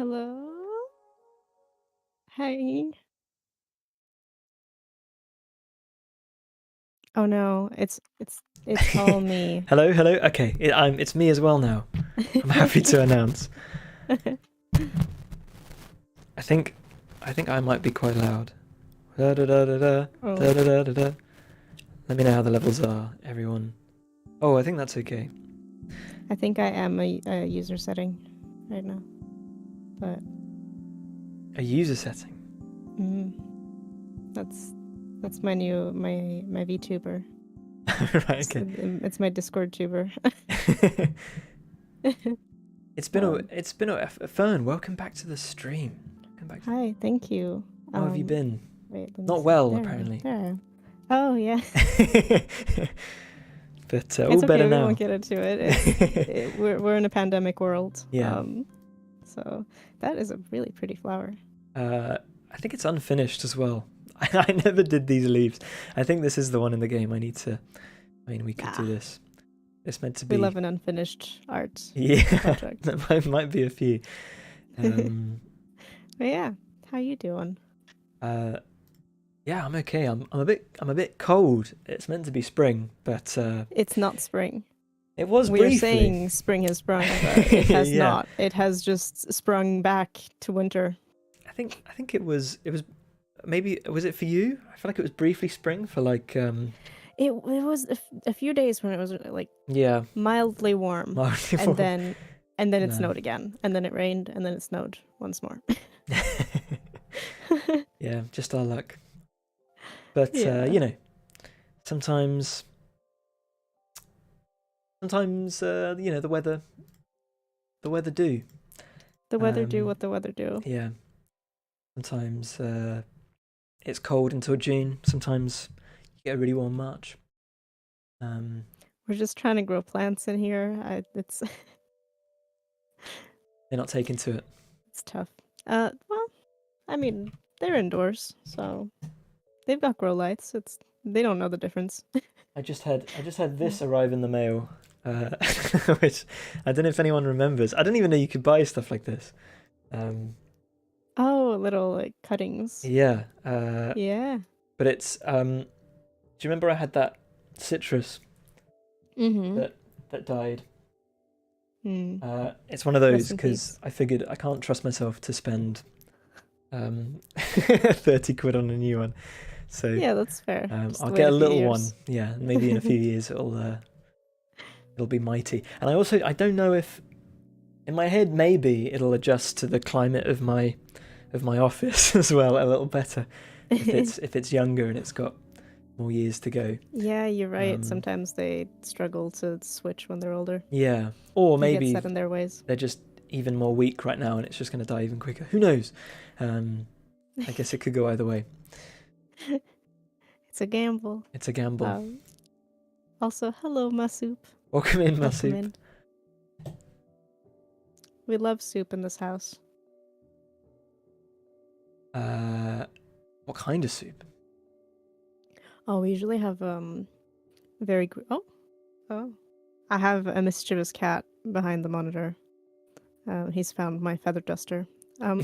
Hello. Hi. Oh no, it's all me. Hello, hello. Okay, it's me as well now. I'm happy to announce. I think, I think I might be quite loud. Da da da da da Oh, da da da da da. Let me know how the levels are, everyone. Oh, I think that's okay. I think I am a user setting right now, but A user setting. mm, that's my new my VTuber. Right. Okay. It's my Discord tuber. Um, It's been a Fern. Welcome back to the stream. Welcome back. Hi, thank you. How have you been? Wait, let me Not see. well, There I am. apparently. There I am. Oh yeah, But all it's better okay. We won't now. get into it. We're in a pandemic world. Yeah. So that is a really pretty flower. I think it's unfinished as well. I never did these leaves. I think this is the one in the game. I need to. I mean, we could do Ah, this. It's meant to we be. love an unfinished art Yeah, project. there might be a few. But Um, yeah, how you doing? uh, yeah, I'm okay. I'm a bit cold. It's meant to be spring, but It's not spring. it was We are briefly. saying spring has sprung, but it has Yeah, not. It has just sprung back to winter. I think it was maybe was it for you? I feel like it was briefly spring for like It was a few days when it was like yeah, mildly warm, mildly and warm. then it No. snowed again, and then it rained, and then it snowed once more. Yeah, just our luck. But Yeah, you know, sometimes you know the weather do. the weather do Um, what the weather do. yeah, sometimes it's cold until June. Sometimes you get a really warm March. Um, We're just trying to grow plants in here. It's they're not taken to it. it's tough. Well, I mean, they're indoors, so they've got grow lights. They don't know the difference. I just had this arrive in the mail, which I don't know if anyone remembers. I didn't even know you could buy stuff like this. Um, Oh, little like cuttings. yeah, Yeah. but it's do you remember I had that citrus Mm-hmm. that died? Hmm. It's one of Rest those in because peace. I figured I can't trust myself to spend 30 quid on a new one. So Yeah, that's fair. Just I'll wait get a a few little one. years. Yeah, maybe in a few years it'll be mighty. And I don't know if in my head maybe it'll adjust to the climate of my office as well a little better if it's younger and it's got more years to go. Yeah, you're right. Um, Sometimes they struggle to switch when they're older. yeah, or They get maybe set in their ways. they're just even more weak right now and it's just going to die even quicker. Who knows? Um, I guess it could go either way. It's a gamble. It's a gamble. Um, Also, hello, Masup. Welcome in, Welcome Masup. in. We love soup in this house. What kind of soup? Oh, we usually have very oh. I have a mischievous cat behind the monitor. He's found my feather duster. Um,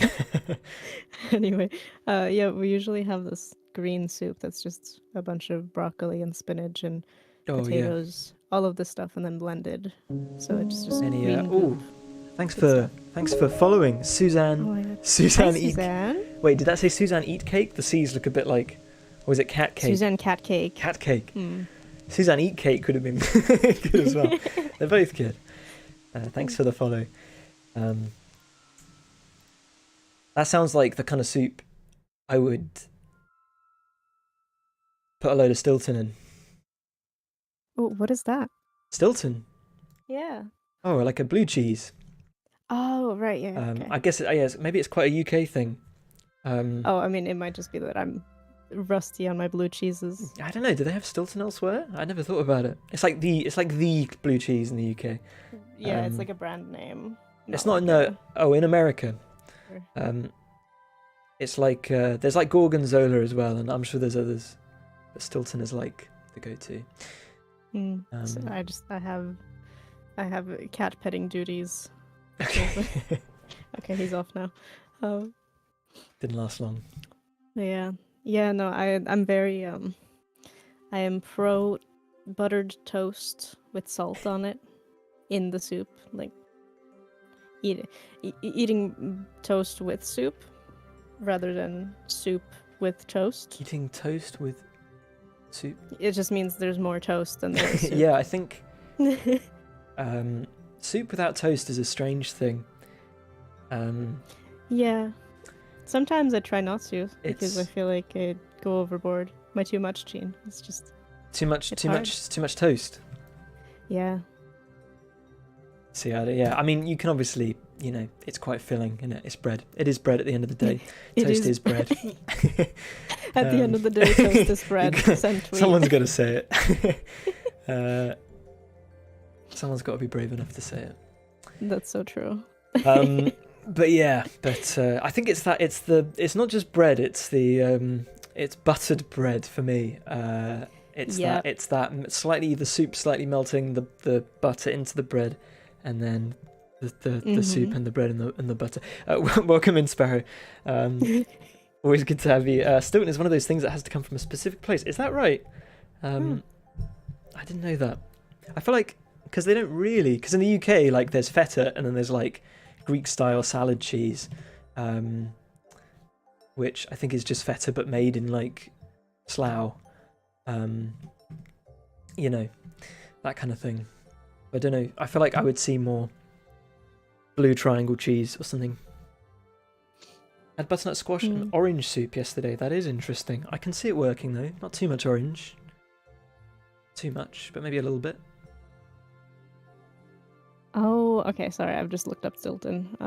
anyway, yeah, we usually have this green soup that's just a bunch of broccoli and spinach and Oh yeah. potatoes, all of this stuff, and then blended. So it's just Any green goop. Good stuff. thanks for following Oh Suzanne. my god. Hi, Suzanne eat. Suzanne. Wait, did that say Suzanne eat cake? The C's look a bit like, or was it cat cake? Suzanne cat cake. Cat cake. Hmm. Suzanne eat cake could have been good as well. They're both good. Thanks for the follow. Um, that sounds like the kind of soup I would put a load of Stilton in. Oh, what is that? Stilton. Yeah. Oh, like a blue cheese. Oh, right. Yeah. Okay. I guess maybe it's quite a UK thing. Oh, I mean, it might just be that I'm rusty on my blue cheeses. I don't know. Do they have Stilton elsewhere? I never thought about it. It's like the blue cheese in the UK. Yeah, it's like a brand name. It's Not not like no. Oh, in America, Sure. it's like there's like Gorgonzola as well, and I'm sure there's others. But Stilton is like the go-to. So I have cat petting duties. Okay. Okay, he's off now. Um, Didn't last long. yeah, yeah. No, I'm very I am pro buttered toast with salt on it in the soup. Like eating toast with soup rather than soup with toast. Eating toast with soup. It just means there's more toast than there is soup. Yeah, I think soup without toast is a strange thing. Yeah. Sometimes I try not to because I It's feel like I'd go overboard. My too much gene. It's just too much hard. toast. Yeah. See, yeah. I mean, you can obviously, it's quite filling, isn't it? It's bread. It is bread at the end of the day. Toast is bread. At the end of the day, toast is bread. Someone's got to say it. Someone's got to be brave enough to say it. That's so true. But yeah, I think it's not just bread. It's it's buttered bread for me. It's that slightly the soup slightly melting the butter into the bread, and then the soup and the bread and the butter. Welcome in, Sparrow. Always good to have you. Stilton is one of those things that has to come from a specific place. Is that right? I didn't know that. I feel like because they don't really, because in the UK like there's feta and then there's like Greek style salad cheese, which I think is just feta but made in like Slough, that kind of thing. I don't know. I feel like I would see more blue triangle cheese or something. I had butternut squash and orange soup yesterday. That is interesting. I can see it working though. Not too much orange. Too much, but maybe a little bit. Oh, okay. Sorry, I've just looked up Stilton.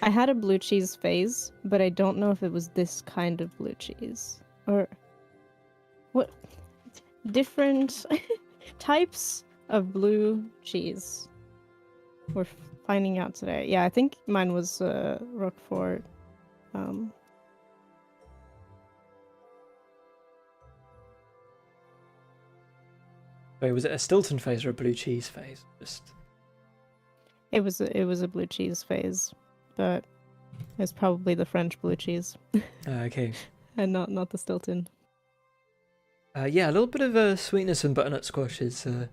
I had a blue cheese phase, but I don't know if it was this kind of blue cheese or what. Different types of blue cheese. We're finding out today. Yeah, I think mine was Roquefort. Wait, was it a Stilton phase or a blue cheese phase? It was a blue cheese phase, but it's probably the French blue cheese. Okay. And not the Stilton. Yeah, a little bit of sweetness and butternut squash is a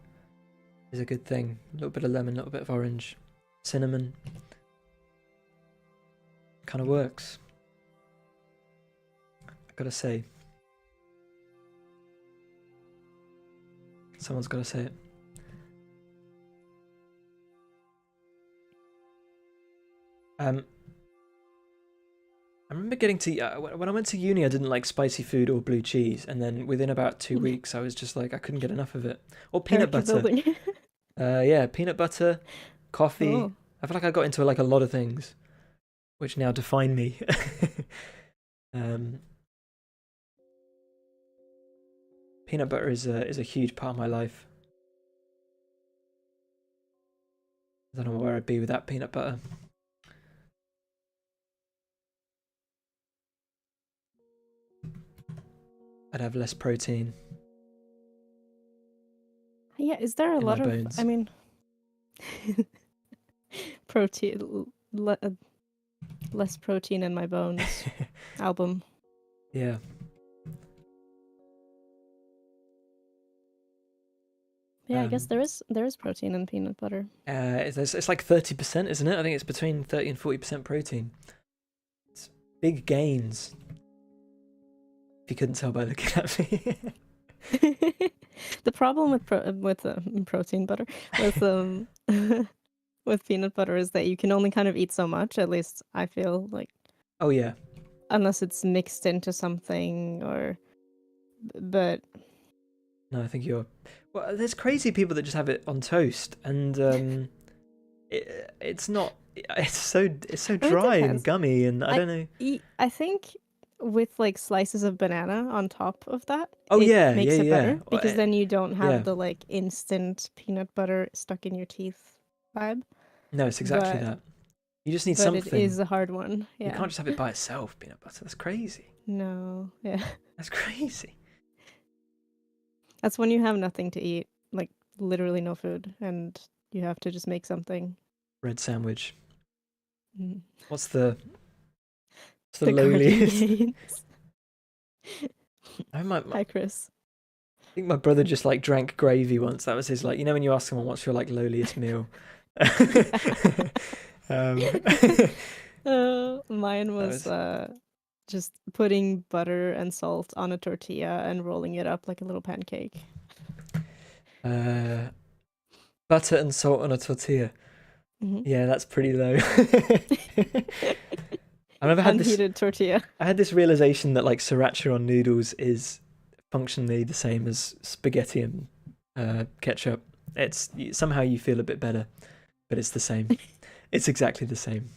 good thing. A little bit of lemon, a little bit of orange, cinnamon. Kind of works. I gotta say. Someone's gotta say it. I remember getting to when I went to uni, I didn't like spicy food or blue cheese, and then within about 2 weeks, I was just like I couldn't get enough of it. Or peanut butter. Yeah, peanut butter, coffee. Oh. I feel like I got into like a lot of things, which now define me. Peanut butter is a huge part of my life. I don't know where I'd be without peanut butter. I'd have less protein. Yeah, is there a lot of bones. I mean protein less protein in my bones album. Yeah. Yeah, I guess there is protein in peanut butter. It's like 30%, isn't it? I think it's between 30 and 40% protein. It's big gains. If you couldn't tell by looking at me. The problem with protein butter with peanut butter is that you can only kind of eat so much. At least I feel like. Oh yeah. Unless it's mixed into something but. No, I think you're. Well, there's crazy people that just have it on toast, and it's not. It's so dry and gummy, and I don't know. I think with like slices of banana on top of that, makes it better because then you don't have the like instant peanut butter stuck in your teeth vibe. No, it's exactly that. You just need something. But it is a hard one. Yeah. You can't just have it by itself, peanut butter. That's crazy. No. Yeah. That's crazy. That's when you have nothing to eat, like literally no food, and you have to just make something. Bread sandwich. Mm. What's the The garden lowliest? gains. I Hi, Chris. think my brother just like drank gravy once. That was his like. You know when you ask someone what's your like lowliest meal. um, Mine that was was just putting butter and salt on a tortilla and rolling it up like a little pancake. uh, butter and salt on a tortilla. Hmm. Yeah, that's pretty low. I've never had this. Unheated tortilla. I had this realization that like sriracha on noodles is functionally the same as spaghetti and ketchup. It's somehow you feel a bit better, but it's the same. It's exactly the same.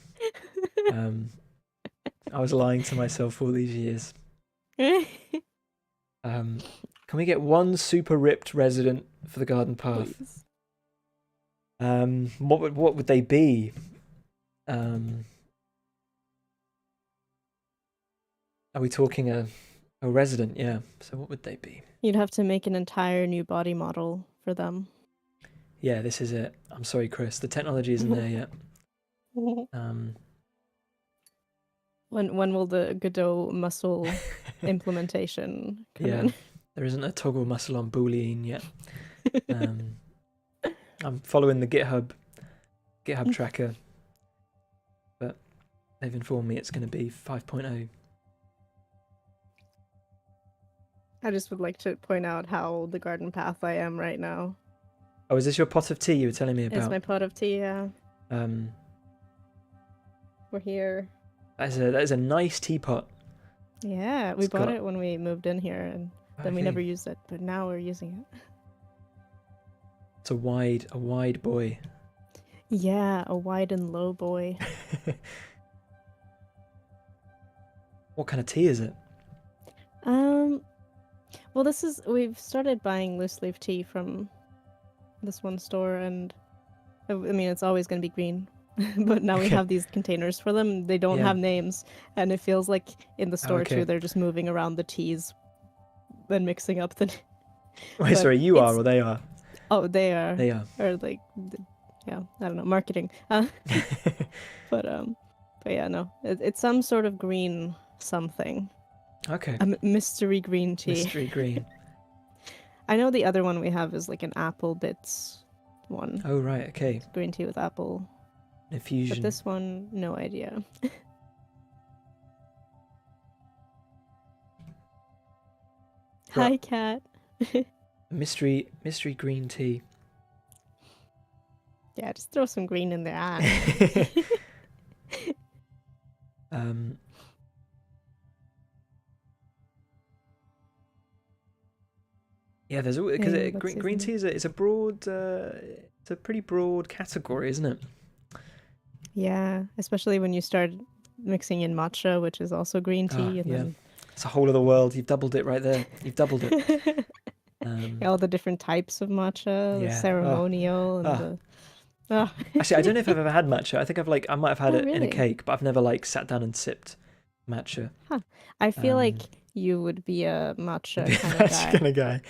Um, I was lying to myself all these years. Um, can we get one super ripped resident for the garden path? Please. What would they be? Um, are we talking a resident? Yeah. So what would they be? You'd have to make an entire new body model for them. Yeah, this is it. I'm sorry, Chris. The technology isn't there yet. When will the Godot muscle implementation come Yeah, in? there isn't a toggle muscle on Boolean yet. Um, I'm following the GitHub tracker, but they've informed me it's going to be 5.0. I just would like to point out how the garden path I am right now. Oh, is this your pot of tea you were telling me It's about? my pot of tea, yeah. Um, We're here. that is a nice teapot. Yeah, we It's bought got it when we moved in here, and then we okay. never used it, but now we're using it. It's a wide boy. Yeah, a wide and low boy. What kind of tea is it? Um, well, we've started buying loose leaf tea from this one store, and I mean, it's always going to be green. But now we Okay. have these containers for them. They don't Yeah. have names, and it feels like in the store Okay. too, they're just moving around the teas and mixing up the. Wait, But sorry, you are it's or they are? oh, they are, They are. or like, yeah, I don't know, marketing. But but yeah, no, it's some sort of green something. Okay. A mystery green tea. Mystery green. I know the other one we have is like an apple bits one. Oh right. Okay. It's green tea with apple. Infusion. But this one, no idea. Hi, cat. mystery green tea. Yeah, just throw some green in there. um. Yeah, there's because Hey, green tea is a broad, it's a pretty broad category, isn't it? Yeah, especially when you start mixing in matcha, which is also green tea, and Yeah, then it's a whole other world. You've doubled it right there. You've doubled it. all the different types of matcha, the Yeah. Oh, ceremonial, and ah. the. Oh. Actually, I don't know if I've ever had matcha. I think I might have had Oh, it in a really? cake, but I've never like sat down and sipped matcha. Huh. I feel like Um, you would be a matcha kind of matcha guy. kind of guy.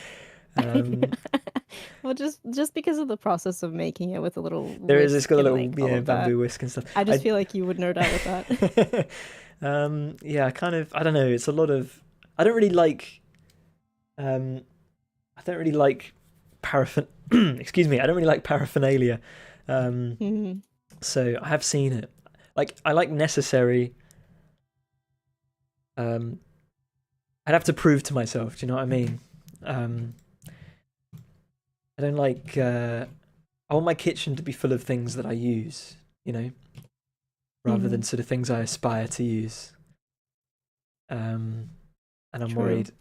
Well, just because of the process of making it with a little There is. It's whisk got a and little like all of that. bamboo whisk and stuff. I just feel like you would nerd out with that. Yeah, kind of. I don't know. It's a lot of. I don't really like. I don't really like excuse me. I don't really like paraphernalia. Mhm. So I have seen it. Like I like necessary. I'd have to prove to myself. Do you know what I mean? I don't like. I want my kitchen to be full of things that I use. You know, rather than Mhm. sort of things I aspire to use. And I'm True. worried.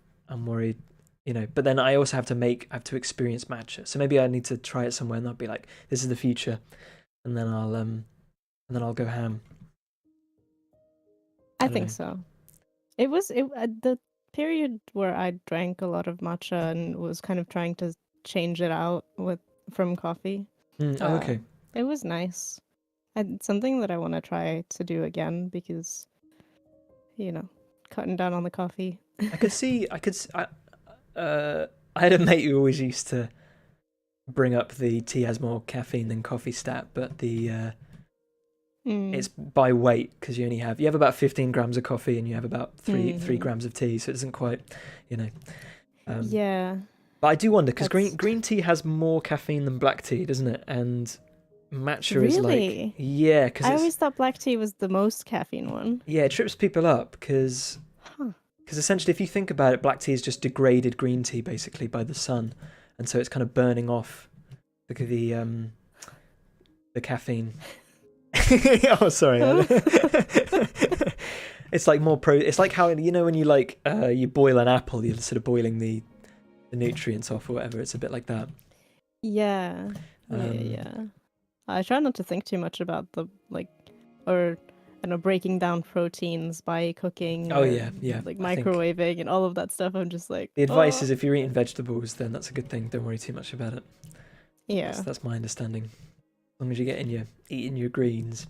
You know, but then I also have to experience matcha. So maybe I need to try it somewhere, and I'll be like, "This is the future," and then I'll go ham. I don't think know. so. It was the period where I drank a lot of matcha and was kind of trying to change it out from coffee. Oh, okay. It was nice. And it's something that I want to try to do again because, you know, cutting down on the coffee. I had a mate who always used to bring up the tea has more caffeine than coffee stat, but Mm. it's by weight because you have about 15 grams of coffee and you have about three Hmm. grams of tea, so it isn't quite, you know. Um, Yeah, but I do wonder because that's green tea has more caffeine than black tea, doesn't it? And matcha is like, really. yeah, because I always thought black tea was the most caffeine one. it trips people up Huh. because essentially if you think about it, black tea is just degraded green tea basically by the sun, and so it's kind of burning off the caffeine. Oh, sorry. It's like more pro. It's like how when you you boil an apple, you're sort of boiling the nutrients off or whatever. It's a bit like that. Yeah. Yeah, Um, yeah. I try not to think too much about the or breaking down proteins by cooking oh or yeah, yeah. like I think microwaving and all of that stuff. I'm just like, the advice oh, is if you're eating vegetables, then that's a good thing. Don't worry too much about it. yeah, That's my understanding. As long as you're eating your greens,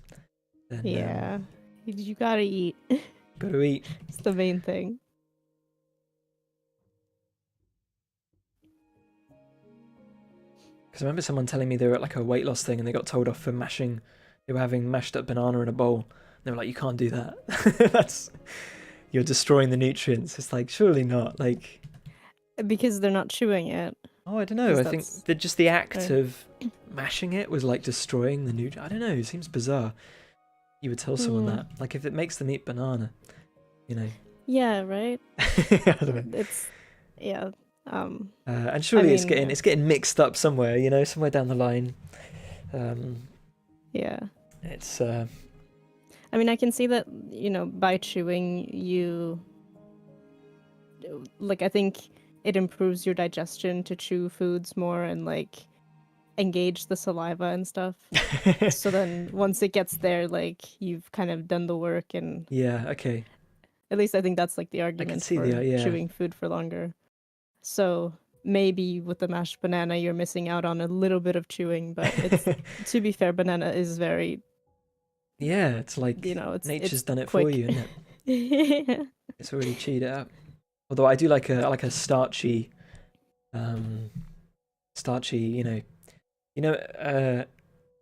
then yeah. You gotta eat. got to eat. It's the main thing. Because I remember someone telling me they were at like a weight loss thing and they got told off for they were having mashed up banana in a bowl. They were like, you can't do that. You're destroying the nutrients. It's like, surely not. Like, Because they're not chewing it. oh, I don't know. Because I that's think that just the act right. of mashing it was like destroying the nutrient. I don't know. It seems bizarre. You would tell someone Hmm. that. Like, if it makes them eat banana, you know. Yeah, right. I don't know. It's yeah. And I surely mean, yeah. it's getting mixed up somewhere, somewhere down the line. Um, Yeah. it's I mean, I can see that, by chewing, I think it improves your digestion to chew foods more and, engage the saliva and stuff. So then once it gets there, you've kind of done the work. And yeah, okay. at least I think that's, the I can argument see the for yeah. chewing food for longer. So maybe with the mashed banana, you're missing out on a little bit of chewing, but to be fair, banana is very, Yeah, it's like nature's it's done it for quick. you, isn't it? Yeah. It's already chewed it up. Although I do like a um, starchy,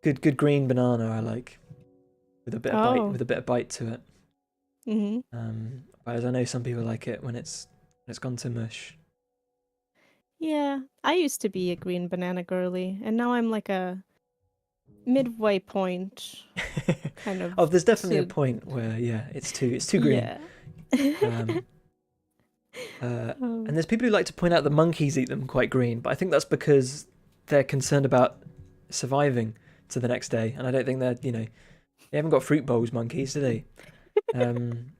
good green banana. I like Oh. with a bit of bite to it. Hmm. Whereas I know some people like it when it's gone to mush. Yeah, I used to be a green banana girly, and now I'm like a midway point, kind of Oh, there's definitely a to point where it's too green. yeah. Um, and Um, there's people who like to point out that monkeys eat them quite green, but I think that's because they're concerned about surviving to the next day, and I don't think they haven't got fruit bowls, monkeys, do they? Um,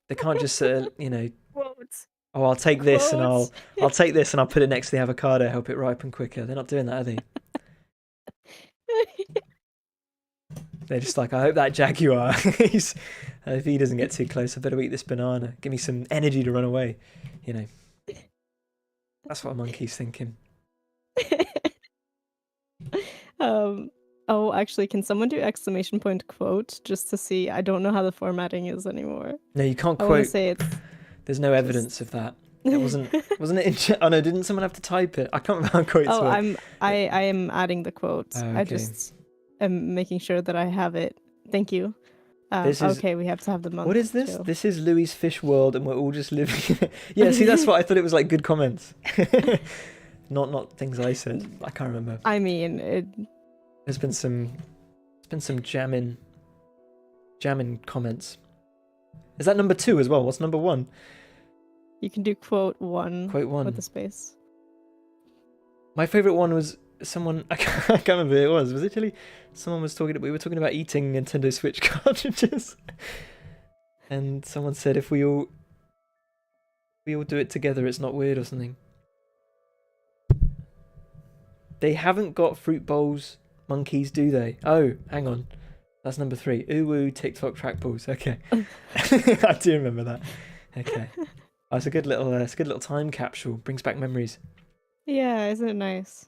they can't just quotes, oh, I'll take this and quotes. I'll take this and I'll put it next to the avocado, help it ripen quicker. They're not doing that, are they? They're just like, I hope that jaguar, if he doesn't get too close, I better eat this banana. Give me some energy to run away. You know, that's what a monkey's thinking. um. Oh, actually, can someone do exclamation point quote just to see? I don't know how the formatting is anymore. No, you can't I want to quote. say it's There's no just. evidence of that. It wasn't it in. Oh no, didn't someone have to type it? I can't remember how quotes Oh, work. I am adding the quotes. Oh, I okay. just am making sure that I have it. Thank you. This is Okay, we have to have the what is month this? too. This is Louis' fish world, and we're all just living in it. Yeah, see, that's what I thought. It was like good comments, not things I said. I can't remember. I mean, There's been some jamming comments. Is that number 2 as well? What's number 1? you can do quote one Quote with 1. a space. My favorite one was someone. I can't remember who it was. Was it actually someone was talking? We were talking about eating Nintendo Switch cartridges, and someone said if we all do it together, it's not weird or something. They haven't got fruit bowls, monkeys, do they? Oh, hang on. That's number 3. Ooh woo TikTok trackballs. Okay. I do remember that. Okay. Oh, it's a good little time capsule. Brings back memories. Yeah, isn't it nice?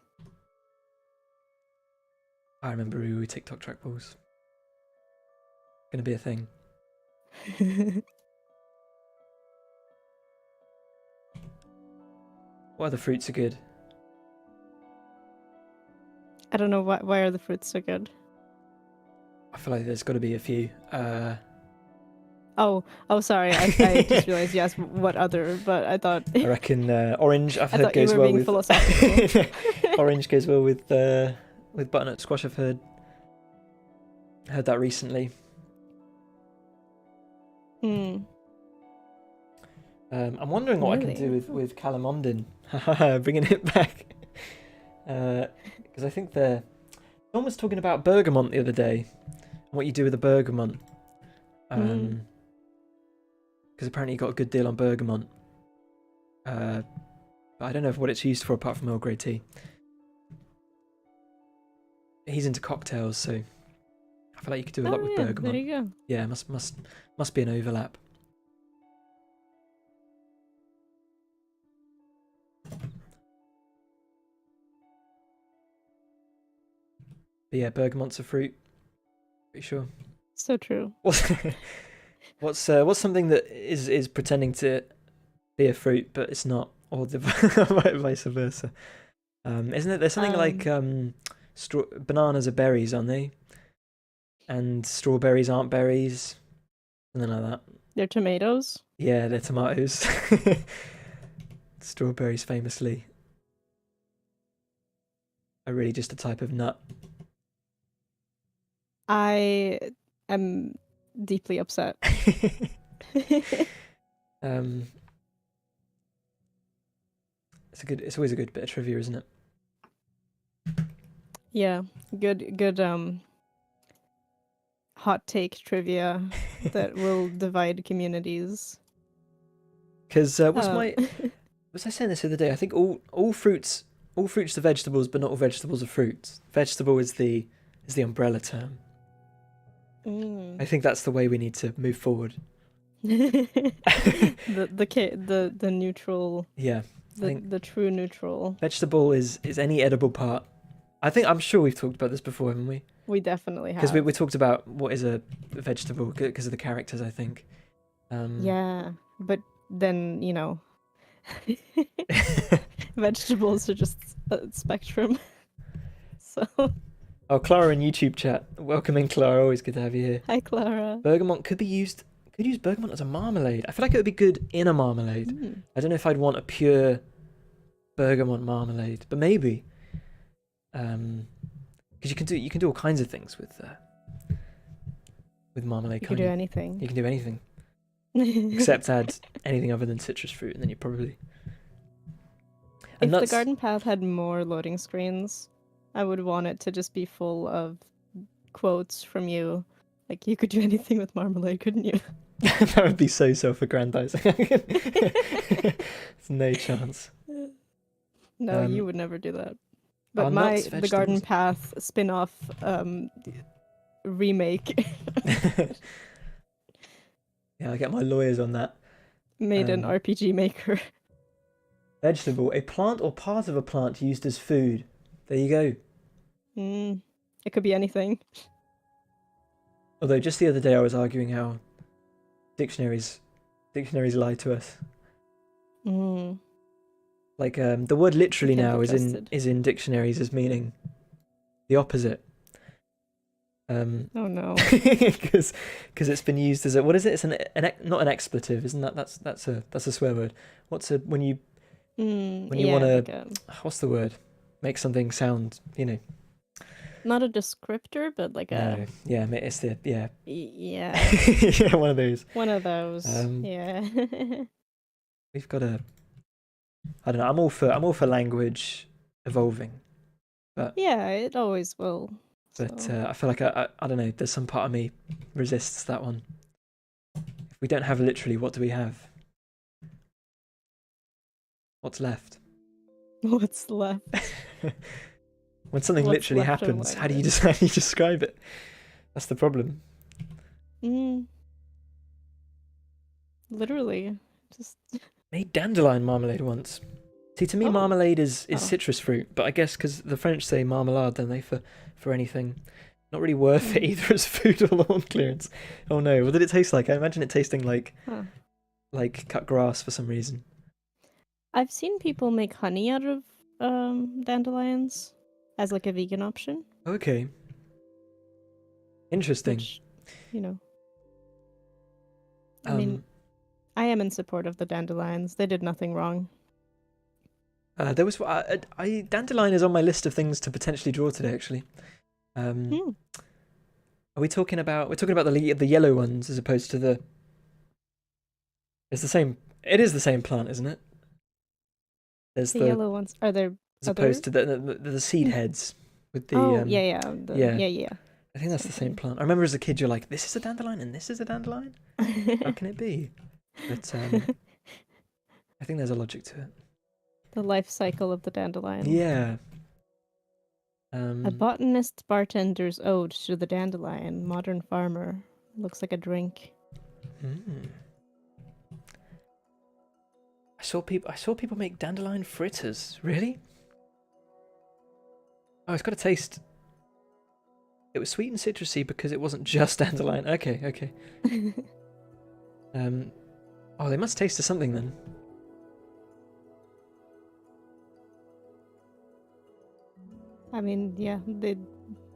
I remember ooh woo TikTok trackballs. Gonna be a thing. What other fruits are good? I don't know why are the fruits so good. feel like there's got to be a few. Oh, sorry. I just realized you asked what other, but I thought I reckon orange. I've I heard thought you goes were well being with philosophical. orange goes well with butternut squash. I've heard that recently. Hmm. I'm wondering what I can do Really? with calamondin. Bringing it back. Because I think someone was talking about bergamot the other day. What you do with a bergamot. Because apparently you got a good deal on bergamot. But I don't know what it's used for apart from Earl Grey tea. He's into cocktails, so I feel like you could do a lot with Yeah, bergamot. there you go. Yeah, must be an overlap. But yeah, bergamot's a fruit. Pretty sure. So true. What's something that is pretending to be a fruit but it's not, or the vice versa? Isn't it? There's something like bananas are berries, aren't they? And strawberries aren't berries. Something like that. They're tomatoes. Yeah, they're tomatoes. Strawberries famously are really just a type of nut. I am deeply upset. It's always a good bit of trivia, isn't it? Yeah, good hot take trivia that will divide communities. Because was I saying this the other day? I think all fruits are vegetables, but not all vegetables are fruits. Vegetable is the umbrella term. I think that's the way we need to move forward. the neutral. Yeah, the true neutral. Vegetable is any edible part. I'm sure we've talked about this before, haven't we? We definitely have. Because we talked about what is a vegetable because of the characters, I think. Yeah, but then vegetables are just a spectrum. So. Oh, Clara in YouTube chat. Welcome in, Clara. Always good to have you here. Hi, Clara. Bergamot could use bergamot as a marmalade. I feel like it would be good in a marmalade. I don't know if I'd want a pure bergamot marmalade, but maybe. Because you can do all kinds of things with marmalade. You can do anything. You can do anything except add anything other than citrus fruit, and then you probably. If the garden path had more loading screens, I would want it to just be full of quotes from you. Like, you could do anything with marmalade, couldn't you? That would be so self-aggrandizing. There's no chance. No, you would never do that. But the garden path spin-off remake. Yeah, I get my lawyers on that. Made an RPG maker. Vegetable, a plant or part of a plant used as food. There you go. It could be anything. Although just the other day I was arguing how dictionaries lie to us. Like the word literally now is in dictionaries as meaning the opposite. Oh no. Because it's been used as what is it? It's not an expletive, isn't that? That's a swear word. What's when you want to what's the word? Make something sound, Not a descriptor, but like a. Yeah, it's the yeah. Yeah. Yeah, one of those. One of those. Yeah. We've got a. I don't know. I'm all for language evolving, but yeah, it always will. But I feel like I don't know. There's some part of me resists that one. If we don't have literally, what do we have? What's left? What's left? When something literally happens, how do you describe it? That's the problem. Literally, just made dandelion marmalade once. See, to me, marmalade is citrus fruit, but I guess because the French say marmalade, don't they, for anything. Not really worth it either as food or lawn clearance. Oh no, what did it taste like? I imagine it tasting like cut grass for some reason. I've seen people make honey out of dandelions as like a vegan option. Okay. Interesting. which, you know, I mean, Um, I am in support of the dandelions. They did nothing wrong. there was dandelion is on my list of things to potentially draw today. Actually, Hmm. are we talking about? We're talking about the yellow ones as opposed to the. It's the same. It is the same plant, isn't it? There's The the yellow ones are there as other? opposed to the seed heads with the Oh yeah, yeah, yeah. yeah. I think that's the Same same thing. plant. I remember as a kid, you're like, this is a dandelion and this is a dandelion. How can it be? But I think there's a logic to it. The life cycle of the dandelion. Yeah. A botanist's bartender's ode to the dandelion. Modern farmer. Looks like a drink. hmm. I saw people make dandelion fritters. Really? Oh, it's got a taste. It was sweet and citrusy because it wasn't just dandelion. Okay, okay. Oh, they must taste of something then. I mean, yeah, they.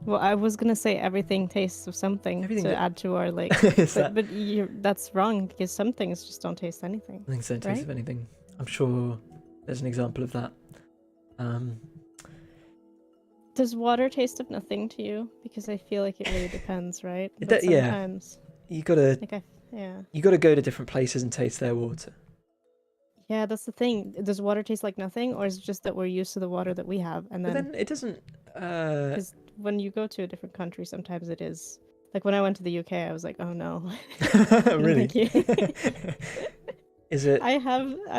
Well, I was gonna say everything tastes of something Everything to that add to our like, is that. but that's wrong because some things just don't taste anything, Things don't taste right? of anything. I'm sure there's an example of that. Does water taste of nothing to you? Because I feel like it really depends, right? It, But yeah, sometimes, you gotta like yeah, you gotta go to different places and taste their water. yeah, that's the thing. Does water taste like nothing, or is it just that we're used to the water that we have, and But then then it doesn't. because when you go to a different country, sometimes it is. Like when I went to the UK, I was like, oh no, no, Really? thank you. Is it I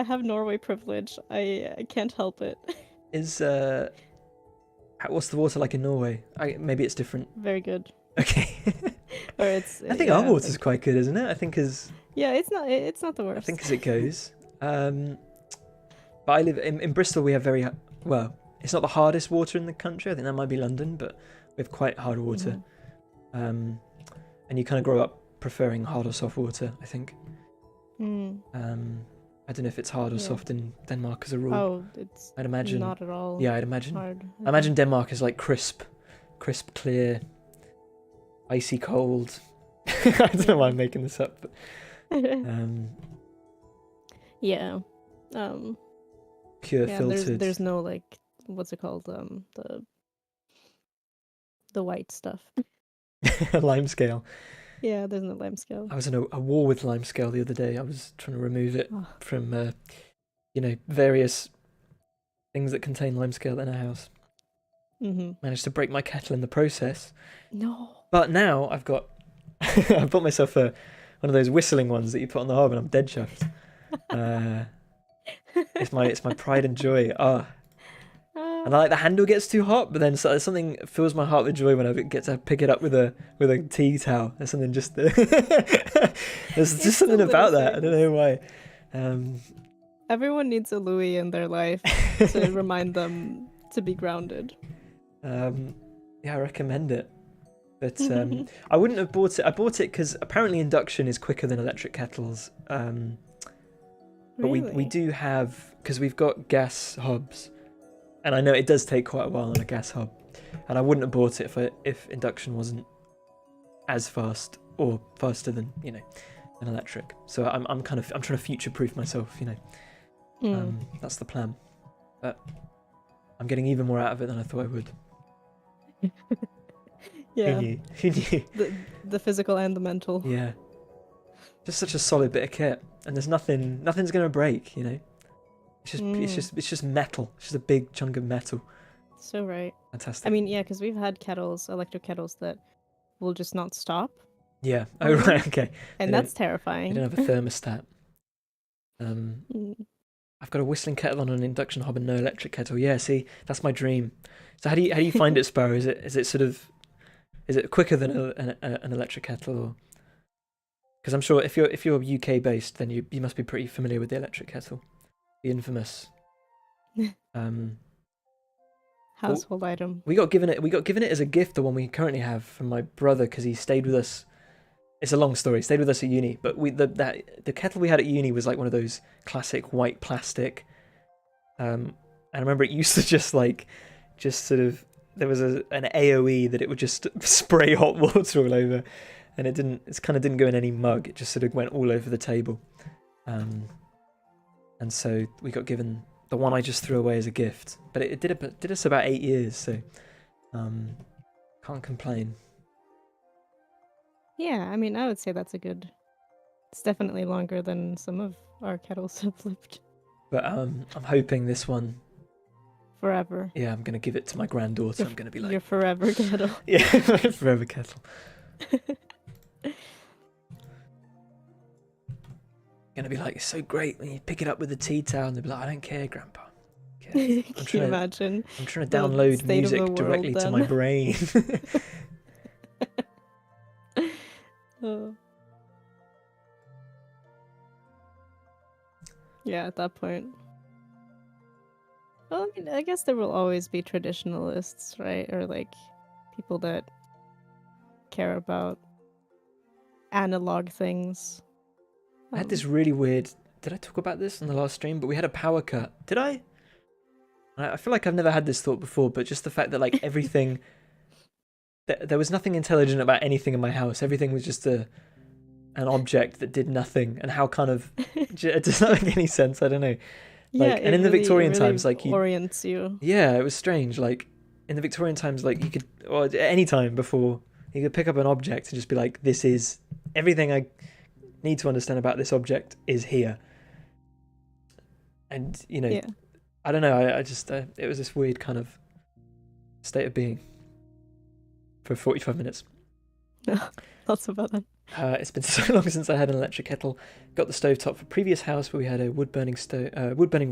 have Norway privilege. I can't help it. is what's the water like in Norway? Maybe it's different. Very good. Okay. Or it's I think our yeah, water's like quite good, isn't it? yeah, it's not the I worst. think as it goes. But I live in Bristol. We have well. It's not the hardest water in the country. I think that might be London, but we have quite hard water. Mhm. And you kind of grow up preferring hard or soft water. I think. Mm. I don't know if it's hard or Yeah. soft in Denmark as a rule. Oh, it's I'd imagine. not at all Yeah, I'd imagine. hard. I imagine Denmark is like crisp, clear, icy cold. I don't know why I'm making this up. But, Yeah. pure Yeah, filtered there's no like what's it called? The white stuff. lime scale. Yeah, there's no lime scale. I was in a war with lime scale the other day. I was trying to remove it Oh. from, various things that contain lime scale in our house. Managed to break my kettle in the process. No. But now I've got, I bought myself one of those whistling ones that you put on the hob, and I'm dead chuffed. It's my pride and joy. And I like the handle gets too hot, but then something fills my heart with joy when I get to pick it up with a tea towel. There's something just there's just something about that. I don't know why. Everyone needs a Louis in their life to remind them to be grounded. Yeah, I recommend it. But I wouldn't have bought it. I bought it because apparently induction is quicker than electric kettles. But Really? we do have, because we've got gas hobs, and I know it does take quite a while on a gas hob, and I wouldn't have bought it if induction wasn't as fast or faster than an electric. So I'm trying to future proof myself. That's the plan. But I'm getting even more out of it than I thought I would. Yeah. Who knew? The physical and the mental. Yeah. Just such a solid bit of kit, and there's nothing's gonna break. It's just metal. It's just a big chunk of metal. So right. Fantastic. I mean, yeah, because we've had electric kettles that will just not stop. Yeah. Oh right. Okay. And that's terrifying. They don't have a thermostat. I've got a whistling kettle on an induction hob and no electric kettle. Yeah. See, that's my dream. So how do you find it, Sparrow? Is it quicker than an electric kettle, or? Because I'm sure if you're UK based, then you must be pretty familiar with the electric kettle, the infamous. Household item. We got given it as a gift, the one we currently have, from my brother, because he stayed with us. It's a long story. He stayed with us at uni, but the kettle we had at uni was like one of those classic white plastic. And I remember it used to just sort of there was an AOE that it would just spray hot water all over, and it kind of didn't go in any mug. It just sort of went all over the table. And so we got given the one I just threw away as a gift, but it did us about 8 years, so can't complain. Yeah, I mean, I would say that's a good. It's definitely longer than some of our kettles have lived. But I'm hoping this one. Forever. Yeah, I'm gonna give it to my granddaughter. I'm gonna be like your forever kettle. Yeah, forever kettle. Gonna be like, it's so great when you pick it up with the tea towel, and they'll be like, I don't care, Grandpa. Can you imagine? I'm trying to download music directly to my brain. Oh. Yeah, at that point. Well, I mean, I guess there will always be traditionalists, right? Or like people that care about analog things. I had this really weird. Did I talk about this on the last stream? But we had a power cut. Did I? I feel like I've never had this thought before, but just the fact that like everything, there was nothing intelligent about anything in my house. Everything was just an object that did nothing, and how kind of it does not make any sense. I don't know. Like, Yeah, and in the Victorian times, like orients you. Yeah, it was strange. Like in the Victorian times, like you could, or at any time before, you could pick up an object and just be like, "This is everything I need to understand about this object is here." And you know, Yeah. I don't know. I just it was this weird kind of state of being for 45 minutes. Lots about that. It's been so long since I had an electric kettle. Got the stovetop for previous house where we had a wood burning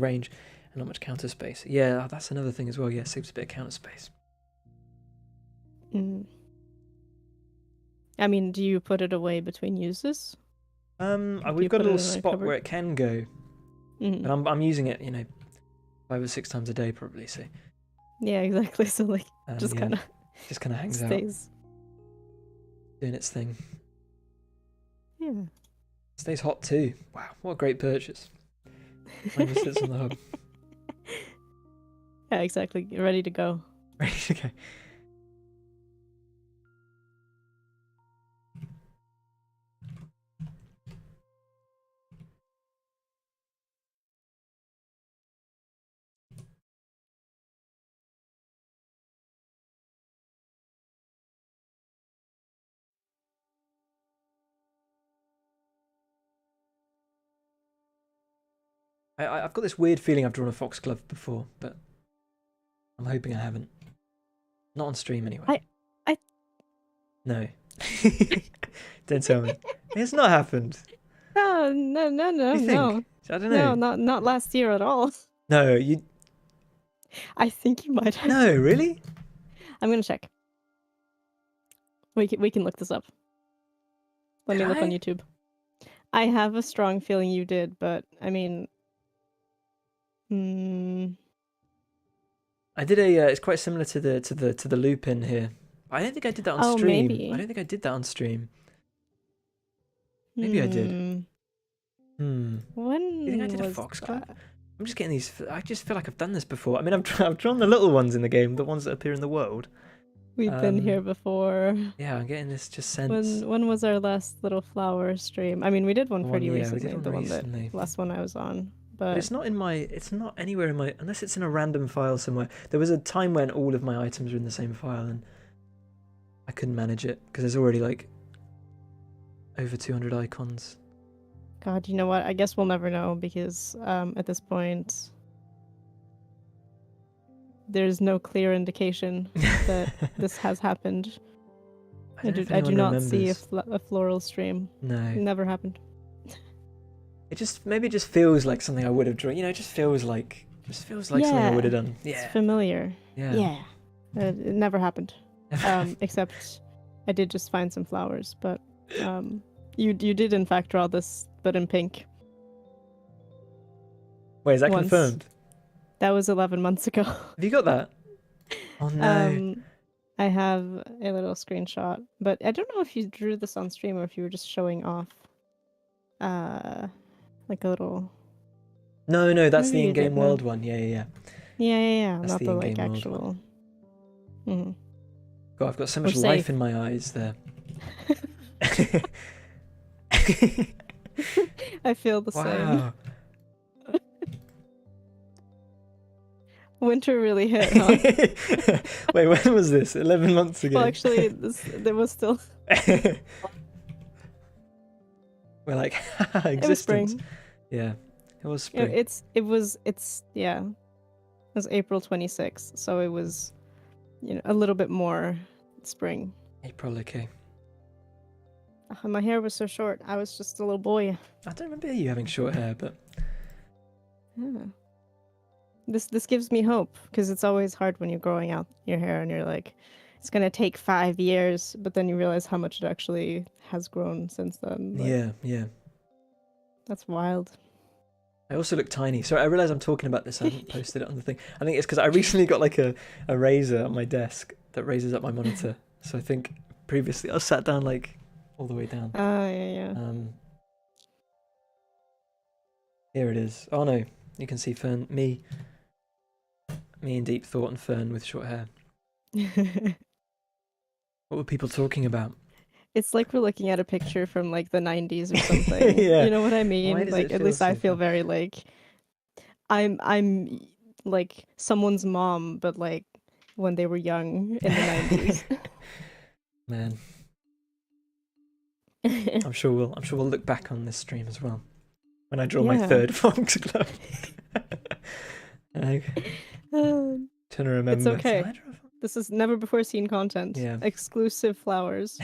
range and not much counter space. Yeah, that's another thing as well. Yeah, saves a bit of counter space. I mean, do you put it away between uses? We've got a little spot where it can go, but I'm using it, 5 or 6 times a day probably. So yeah, exactly. So like, just kind of hangs stays. Out, doing its thing. Yeah. Stays hot too. Wow, what a great purchase. Mine just sits on the hub. Yeah, exactly. You're ready to go. Ready to go. I've got this weird feeling I've drawn a foxglove before, but I'm hoping I haven't. Not on stream anyway. No. Don't tell me. It's not happened. No. You think? I don't know. No, not last year at all. No, you. I think you might have. No, really? I'm gonna check. We can look this up. Let me look on YouTube. I have a strong feeling you did, but I mean, I did a. It's quite similar to the loop in here. I don't think I did that on stream. Maybe. I don't think I did that on stream. Maybe I did. When you think I did a foxglove? That? I'm just getting these. I just feel like I've done this before. I mean, I've drawn the little ones in the game, the ones that appear in the world. We've been here before. Yeah, I'm getting this just sense. When was our last little flower stream? I mean, we did one pretty recently. We did one recently. Last one I was on. But it's not in my. It's not anywhere in my. Unless it's in a random file somewhere. There was a time when all of my items were in the same file, and I couldn't manage it because there's already like over 200 icons. God, you know what? I guess we'll never know because at this point, there's no clear indication that this has happened. I do not see a floral stream. No, it never happened. It just feels like something I would have drawn. It just feels like something I would have done. Yeah, it's familiar. Yeah. It never happened. Except I did just find some flowers, but you did in fact draw this, but in pink. Wait, is that confirmed? That was 11 months ago. Have you got that? Oh no. I have a little screenshot, but I don't know if you drew this on stream or if you were just showing off. Like a little. No, that's the in-game world one. Yeah. Yeah. That's Not the like in-game actual. Hmm. God, I've got so We're much life safe. in my eyes there. I feel the same. Wow. Winter really hit, huh? Wait, when was this? 11 months Well, ago. actually, there was still. We're like, It was existence. spring. Yeah, it was spring. It's yeah. It was April 26th, so it was, a little bit more spring. April, okay. Oh, my hair was so short. I was just a little boy. I don't remember you having short hair, but Yeah. This gives me hope because it's always hard when you're growing out your hair and you're like, it's gonna take 5 years, but then you realize how much it actually has grown since then. Like, yeah. that's wild. I also look tiny. Sorry, I realise I'm talking about this. I haven't posted it on the thing. I think it's because I recently got like a razor on my desk that raises up my monitor. So I think previously I was sat down like all the way down. Yeah. Here it is. Oh no, you can see Fern, me in deep thought, and Fern with short hair. What were people talking about? It's like we're looking at a picture from like the 90s or something. Yeah. You know what I Why mean? does Like it at feel least I so feel fun? very like I'm like someone's mom, but like when they were young in the 90s. Man, I'm sure we'll look back on this stream as well when I draw my Yeah. third foxglove. I'm trying to It's remember. Did okay. I draw a This is never before seen content. Yeah. Exclusive flowers.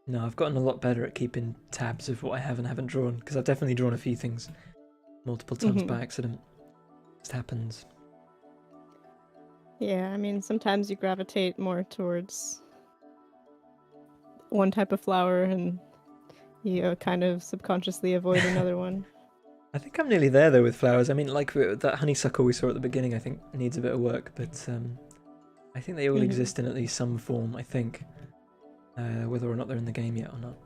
No, I've gotten a lot better at keeping tabs of what I have and haven't drawn, because I've definitely drawn a few things multiple times by accident. It just happens. Yeah, I mean, sometimes you gravitate more towards one type of flower and you kind of subconsciously avoid another one. I think I'm nearly there though with flowers. I mean, like that honeysuckle we saw at the beginning, I think needs a bit of work, but I think they all exist in at least some form. I think, whether or not they're in the game yet or not.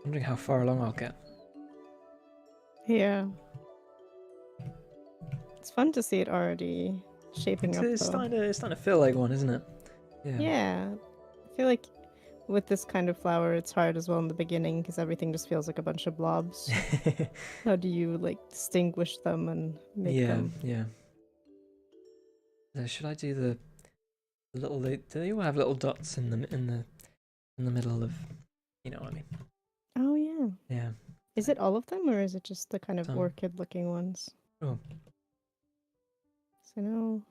Wondering how far along I'll get. Yeah. It's fun to see it already shaping up, It's though. starting to feel like one, isn't it? Yeah. Yeah. I feel like with this kind of flower, it's hard as well in the beginning because everything just feels like a bunch of blobs. How do you like distinguish them and make them? Yeah. Should I do the little? Do they all have little dots in the middle of? You know what I mean? Oh yeah. Yeah. Is it all of them or is it just the kind of Some. orchid-looking ones? Oh. So no.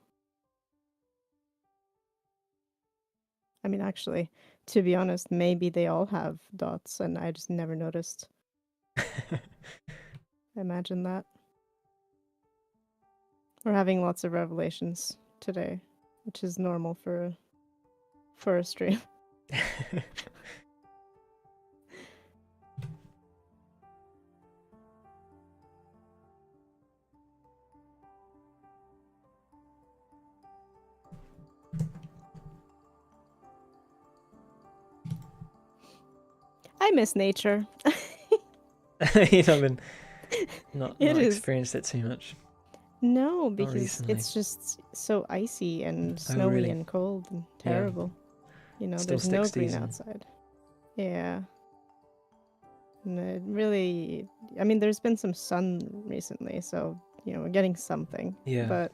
I mean, actually, to be honest, maybe they all have dots and I just never noticed. Imagine that. We're having lots of revelations today, which is normal for a stream. I miss nature. You haven't not It is. experienced it too much. No, because recently. it's just so icy and Oh, snowy really? and cold and Yeah. terrible. You know, Still there's no sticks green season. outside. Yeah. And it really, I mean, there's been some sun recently, so, we're getting something. Yeah. But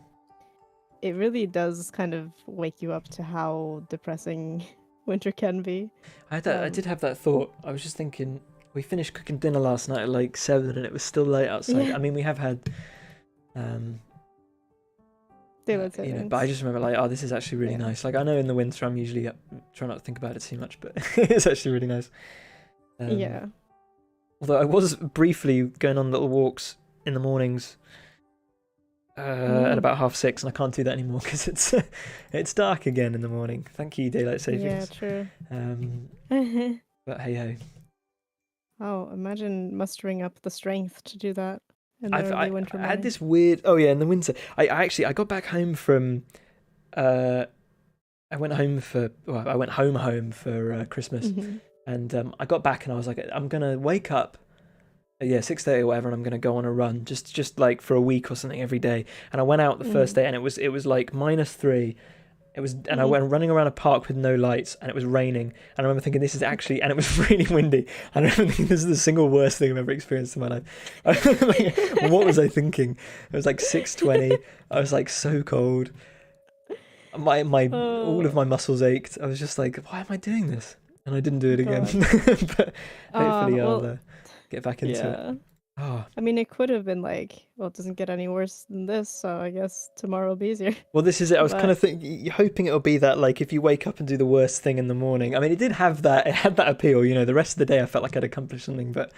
it really does kind of wake you up to how depressing winter can be. I did have that thought. I was just thinking, we finished cooking dinner last night at like 7 and it was still late outside. Yeah. I mean, we have had Daylight But I savings. just remember like, oh, this is actually really Yeah. nice. Like I know in the winter I'm usually try not to think about it too much, but it's actually really nice. Yeah. Although I was briefly going on little walks in the mornings at Mm. about 6:30, and I can't do that anymore because it's dark again in the morning. Thank you, daylight Yeah, savings. true. But hey ho. Oh, imagine mustering up the strength to do that in the I've early I, winter I had morning. this weird. Oh yeah, in the winter. I got back home from. Uh, I went home for. Well, I went home for Christmas, Hmm. and I got back and I was like, I'm gonna wake up. Yeah, 6:30 or whatever, and I'm gonna go on a run, just like for a week or something every day. And I went out the first Hmm. day, and it was like -3. It was, and I Hmm. went running around a park with no lights, and it was raining. And I remember thinking, this is actually, and it was really windy. And I remember thinking, this is the single worst thing I've ever experienced in my life. Like, what was I thinking? It was like 6:20. I was like so cold. My all of Oh my muscles ached. I was just like, why am I doing this? And I didn't do it again. God. But hopefully I'll Well, get back into it. yeah. Oh, I mean, it could have been like, well, it doesn't get any worse than this, so I guess tomorrow will be easier. well, this is it. I was kind But of thinking, hoping it'll be that, like, if you wake up and do the worst thing in the morning. I mean, it did have that. It had that appeal. The rest of the day I felt like I'd accomplished something, but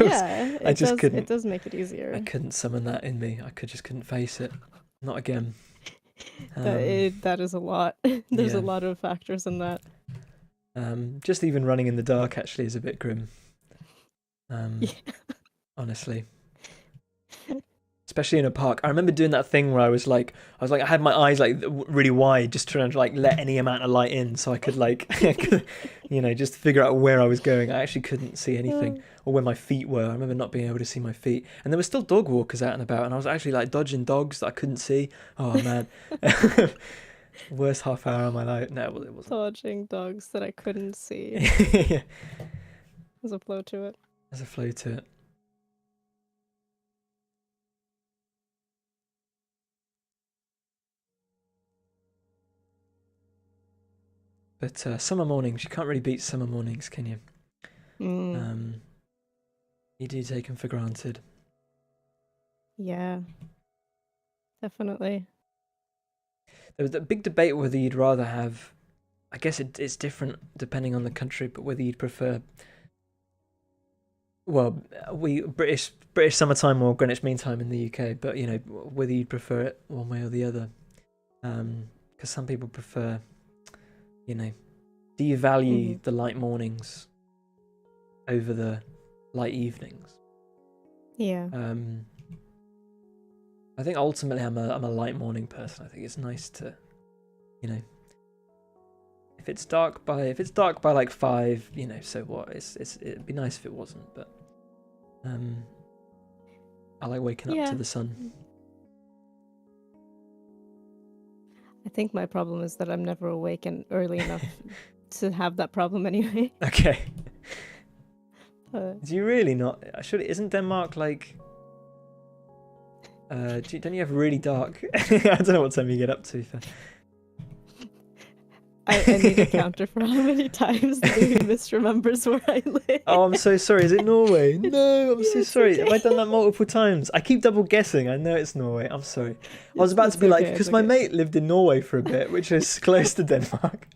yeah, I just it couldn't. does make it I easier. couldn't summon that in me. Just couldn't face it. Not again. That Um, that is a lot. There's a yeah. lot of factors in that. Just even running in the dark actually is a bit grim. Yeah. Honestly. Especially in a park. I remember doing that thing where I had my eyes like really wide, just trying to like let any amount of light in, so I could like, just figure out where I was going. I actually couldn't see anything, or where my feet were. I remember not being able to see my feet, and there were still dog walkers out and about, and I was actually like dodging dogs that I couldn't see. Oh man, worst half hour of my life. No, it wasn't. Dodging dogs that I couldn't see. Yeah, There's a flow to it. there's a flow to it. But summer mornings, you can't really beat summer mornings, can you? Mm, You do take them for granted. yeah, definitely. There was a big debate whether you'd rather have. I guess it's different depending on the country, but whether you'd prefer. Well, we British summertime or Greenwich Mean Time in the UK, but whether you'd prefer it one way or the other, because some people prefer. Do you value Hmm. the light mornings over the light evenings? Yeah. I think ultimately I'm a light morning person. I think it's nice to, if it's dark by like 5, so what? It'd be nice if it wasn't, but I like waking up to Yeah. the sun. I think my problem is that I'm never awake and early enough to have that problem anyway. Okay. But Do you really not? Surely isn't Denmark like? Don't you have really dark? I don't know what time you get up to. I need a counter for how many times Louis misremembers where I live. Oh, I'm so sorry. Is it Norway? No, I'm so It's sorry. okay. Have I done that multiple times? I keep double guessing. I know it's Norway. I'm sorry. I was about It's to be like, okay, because it's my okay. mate lived in Norway for a bit, which is close to Denmark.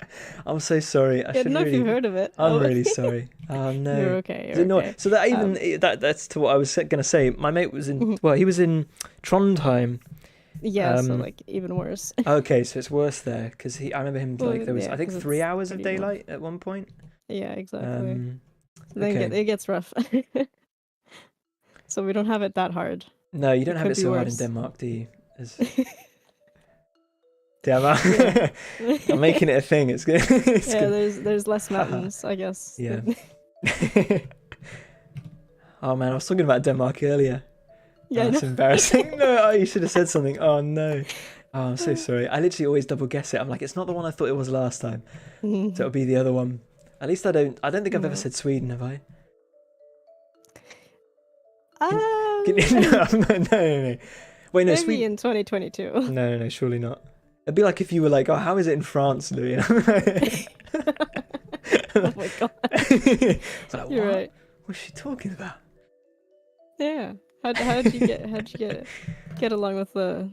I'm so sorry. I I should don't know if really. you've heard of it. I'm Oh, really sorry. Oh no. you're okay. Is You're it Norway? okay. So that even that's to what I was gonna say. My mate was in. Mhm. Well, he was in Trondheim. Yeah, so like even worse. Okay, so it's worse there because I remember him Well, like there was yeah, I think 'cause 3 hours of it's pretty rough. daylight at one point. Yeah, exactly. Um, So then okay. it gets rough. So we don't have it that hard. No, you don't It have could it be so hard in worse. Denmark, do you? Damn, Yeah. I'm making it a thing. It's good. It's Yeah, good. there's less mountains, I guess. Yeah. Oh man, I was talking about Denmark earlier. Yeah, I That's know. embarrassing. No, you should have said something. Oh no. Oh, I'm so sorry. I literally always double guess it. I'm like, it's not the one I thought it was last time. So it'll be the other one. At least I don't think I've ever No. said Sweden, have I? Um, No. Wait, no, maybe Sweden. in 2022. No, surely not. It'd be like if you were like, oh, how is it in France, Louis? Oh my god. Like, You're what? right. What's she talking about? Yeah. How'd you get along with the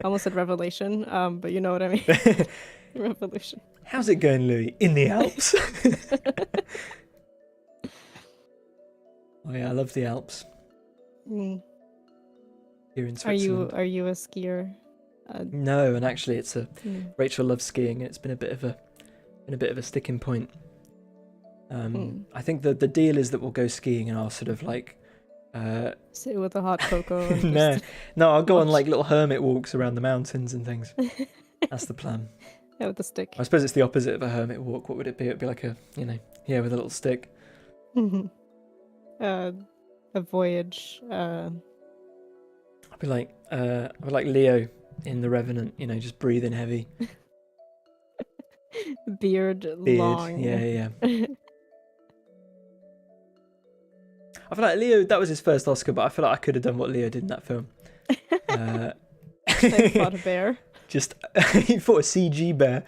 I almost said revelation, but you know what I mean. Revolution. How's it going, Louis? In the Alps. Oh yeah, I love the Alps Mm. here in Are Switzerland. you a skier? No, and actually, it's a Mm. Rachel loves skiing. And it's been a bit of a sticking point. I think the deal is that we'll go skiing, and I'll sort of like. Sit with a hot cocoa. And No, I'll go on watch. like little hermit walks around the mountains and things. That's the plan. Yeah, with a stick. I suppose it's the opposite of a hermit walk. What would it be? It'd be like with a little stick. A voyage. I'd be like Leo in The Revenant, just breathing heavy. Beard long. Yeah. I feel like Leo, that was his first Oscar, but I feel like I could have done what Leo did in that film. They fought a bear. Just, he fought a CG bear.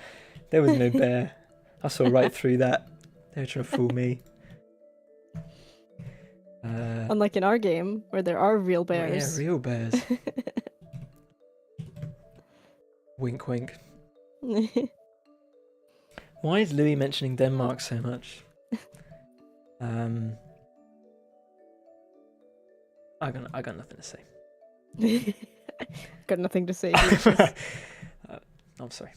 There was no bear. I saw right through that. They were trying to fool me. Unlike in our game, where there are real bears. Yeah, real bears. Wink, wink. Why is Louis mentioning Denmark so much? I got nothing to say. Got nothing to say. I'm sorry.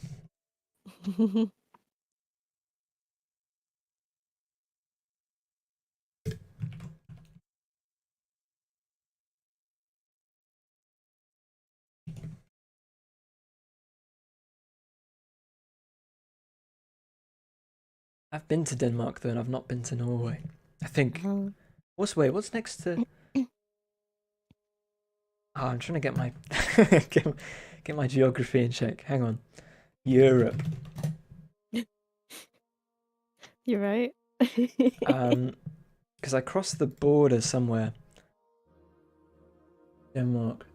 I've been to Denmark though, and I've not been to Norway. I think. What's next to? Oh, I'm trying to get my get my geography in check. Hang on. Europe. You're right. Because I crossed the border somewhere. Denmark.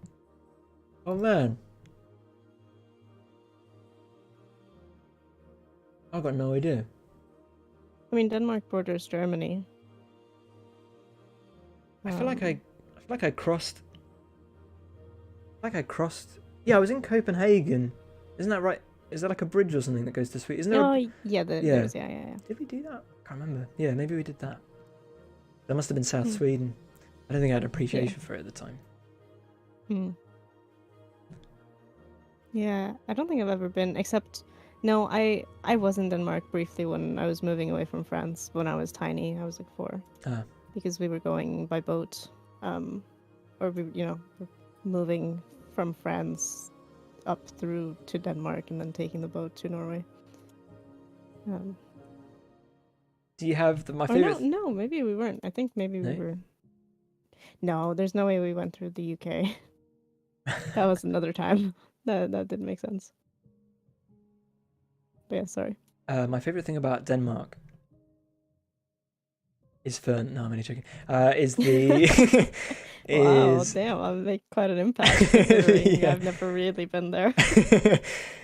Oh man. I've got no idea. I mean, Denmark borders Germany. I feel like I crossed. Yeah, I was in Copenhagen. Isn't that right? Is that like a bridge or something that goes to Sweden? Isn't there? Yeah. Did we do that? I can't remember. Yeah, maybe we did that. That must have been South Sweden. I don't think I had appreciation for it at the time. Yeah, I don't think I've ever been, except no, I was in Denmark briefly when I was moving away from France when I was tiny. I was like 4. Because we were going by boat, or we, moving from France up through to Denmark and then taking the boat to Norway. Do you have my favorite? No, maybe we weren't. I think maybe we were. No, there's no way we went through the UK. That was another time. That didn't make sense. But yeah, sorry. My favorite thing about Denmark is fern. No, I'm only joking. Is the Wow, damn! I'll make quite an impact. Yeah. I've never really been there.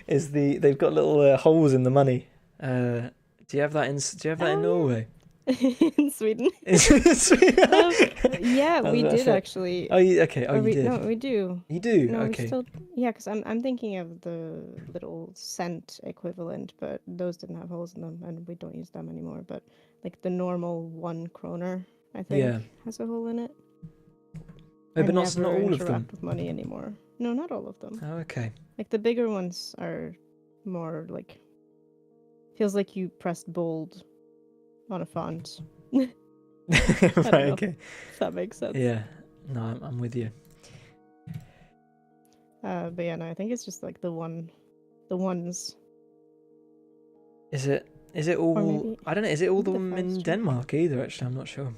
They've got little holes in the money. Do you have that in Norway? In Sweden? Yeah, we did actually. Oh, okay. Oh, you did. No, we do. You do? No, okay. Yeah, because I'm thinking of the little cent equivalent, but those didn't have holes in them, and we don't use them anymore. But like the normal 1 kroner, I think, has a hole in it. Oh, but not all of them. With money anymore. No, not all of them. Oh, okay. Like the bigger ones are more like. Feels like you pressed bold on a font. Right, okay. If that makes sense. Yeah. No, I'm with you. But yeah, no, I think it's just like the ones. Is it all? Maybe, I don't know. Is it all the one in Denmark either? Actually, I'm not sure.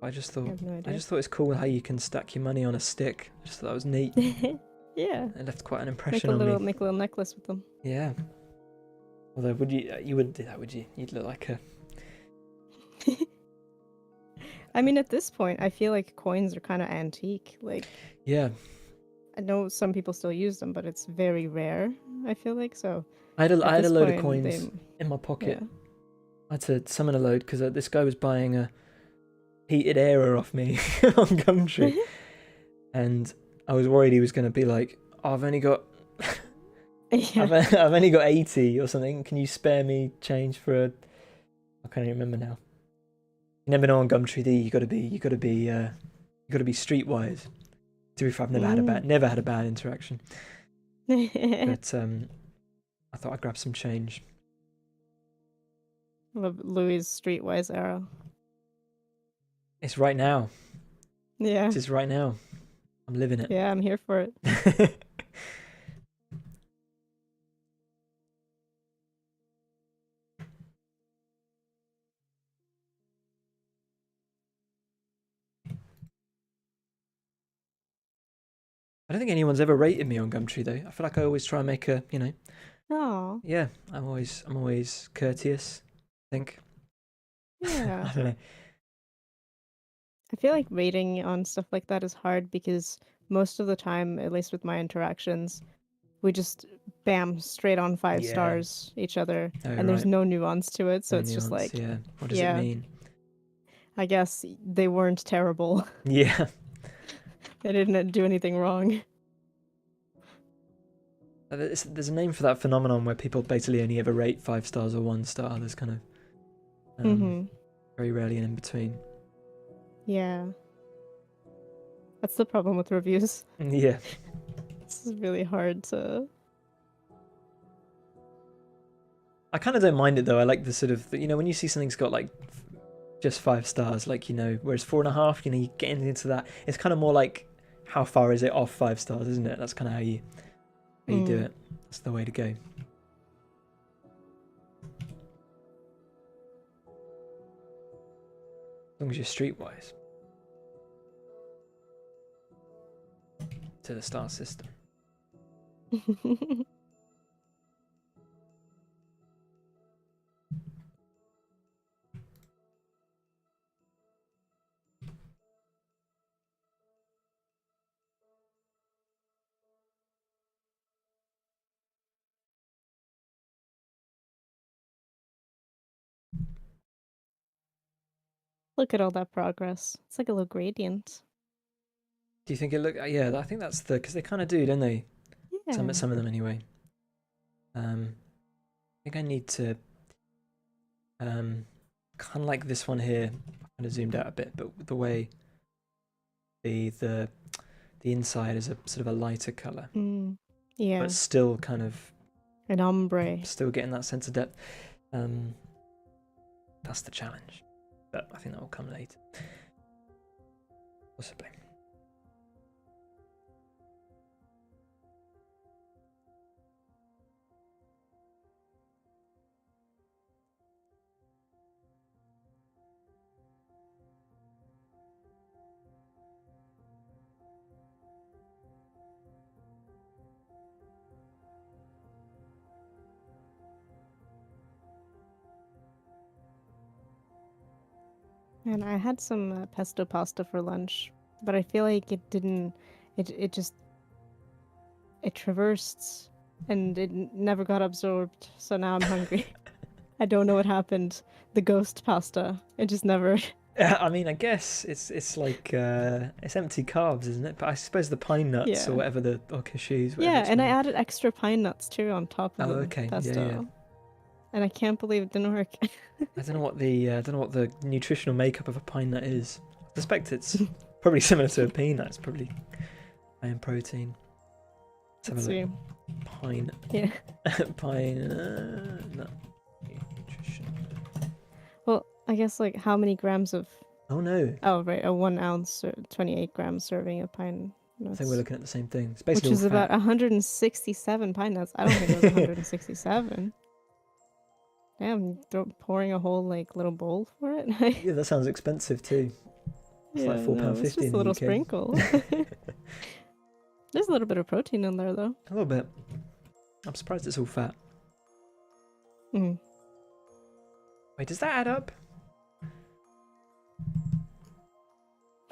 I just thought. I have no idea. I just thought it's cool how you can stack your money on a stick. I just thought that was neat. Yeah. It left quite an impression on me. Make a little necklace with them. Yeah. Although, you wouldn't do that, would you? You'd look like a. I mean, at this point, I feel like coins are kind of antique. Like. Yeah. I know some people still use them, but it's very rare. I feel like so. I had a load of coins in my pocket. Yeah. I had to summon a load because this guy was buying a heated airer off me on Gumtree, and I was worried he was going to be like, Oh, I've only got Yeah. I've only got 80 or something. Can you spare me change for a? I can't even remember now. You never know on Gumtree, do you? You gotta be streetwise. To be fair, I've Mm. never had a bad interaction. But I thought I'd grab some change. Love Louis' streetwise arrow. It's right now. Yeah. It is right now. I'm living it. Yeah, I'm here for it. I don't think anyone's ever rated me on Gumtree though. I feel like I always try and make a, Oh, yeah. I'm always courteous. I think. yeah. I don't know. I feel like rating on stuff like that is hard because most of the time, at least with my interactions, we just bam straight on five Yeah. stars each other, Oh and there's right. no nuance to it. So No it's just nuance. like, Yeah. What does it yeah, mean? I guess they weren't terrible. Yeah. They didn't do anything wrong. There's a name for that phenomenon where people basically only ever rate 5 stars or 1 star. There's kind of Mm-hmm. very rarely an in between. Yeah. That's the problem with reviews. Yeah. It's really hard to. I kind of don't mind it though. I like the sort of when you see something's got like just 5 stars, like whereas 4.5, you get into that. It's kind of more like how far is it off 5 stars, isn't it? That's kind of how you do Mm. it. That's the way to go. As long as you're streetwise to the star system. Look at all that progress. It's like a little gradient. Do you think it look? Yeah, I think that's because they kind of do, don't they? Yeah. Some of them anyway. I think I need to kind of like this one here. Kind of zoomed out a bit, but the way the inside is a sort of a lighter color, Mm. Yeah. but still kind of An ombre. still getting that sense of depth. That's the challenge, but I think that will come later, possibly. And I had some pesto pasta for lunch, but I feel like it didn't. It just it traversed and it never got absorbed. So now I'm hungry. I don't know what happened. The ghost pasta. It just never. I mean, I guess it's like it's empty carbs, isn't it? But I suppose the pine nuts or Yeah. whatever or cashews, whatever Yeah, it's and I made. added extra pine nuts too on top of Oh, the okay, yeah. pesto. And I can't believe it didn't work. I don't know what the nutritional makeup of a pine nut is. I suspect it's probably similar to a peanut. It's probably high in protein. Let's have a look. Pine. Yeah. Pine nut nutrition. Well, I guess like how many grams of. Oh no! Oh, right, a 1 ounce, 28-gram serving of pine I nuts. think we're looking at the same thing. It's Which basically is all fat. about 167 pine nuts. I don't think it was 167. Damn, pouring a whole like little bowl for it. Yeah, that sounds expensive too. It's Yeah, like no, £4.50 it's just in a the little UK. sprinkle. There's a little bit of protein in there though. A little bit. I'm surprised it's all fat. Mm. Wait, does that add up?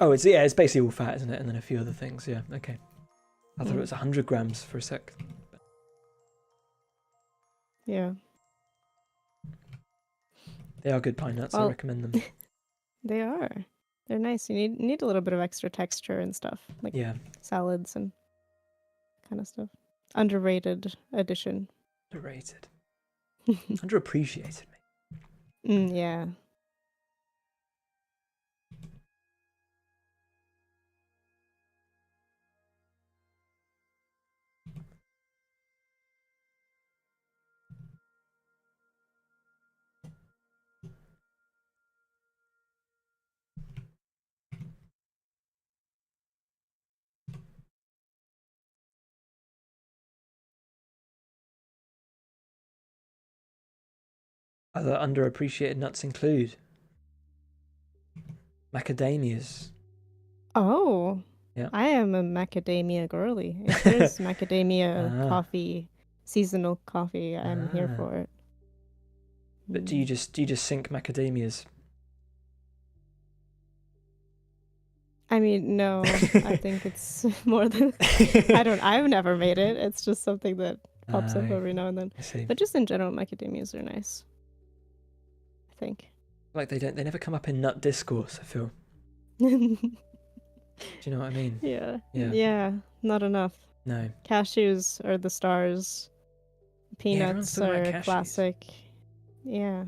Oh, it's basically all fat, isn't it? And then a few other things. Yeah, okay. I thought it was 100 grams for a sec. Yeah. They are good pine nuts. I recommend them. They are. They're nice. You need a little bit of extra texture and stuff, like Yeah. salads and kind of stuff. Underrated edition. Underrated. Underappreciated, mate. Yeah. Other underappreciated nuts include macadamias. Oh. Yeah. I am a macadamia girly. If there's macadamia Ah. coffee, seasonal coffee, I'm here Ah. for it. But do you just sink macadamias? I mean, no. I think it's more than I've never made it. It's just something that pops up every now and then. I see. But just in general, macadamias are nice. I think. Like they never come up in nut discourse, I feel. Do you know what I mean? Yeah. Yeah. Yeah. Not enough. No. Cashews are the stars. everyone's Peanuts talking about are cashews. classic. Yeah.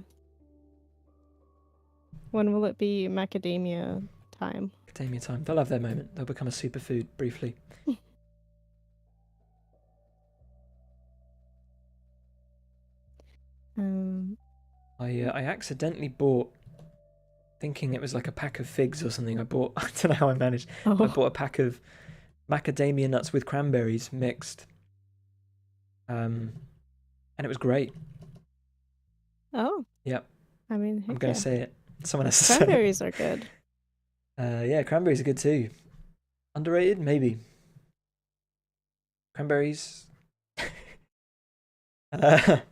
When will it be macadamia time? Macadamia time. They'll have their moment. They'll become a superfood briefly. I accidentally bought, thinking it was like a pack of figs or something. I don't know how I managed. I bought a pack of macadamia nuts with cranberries mixed. And it was great. Oh. Yep. I mean, I'm gonna say it. Someone has to say it. Cranberries are good. Yeah, cranberries are good too. Underrated, maybe. Cranberries.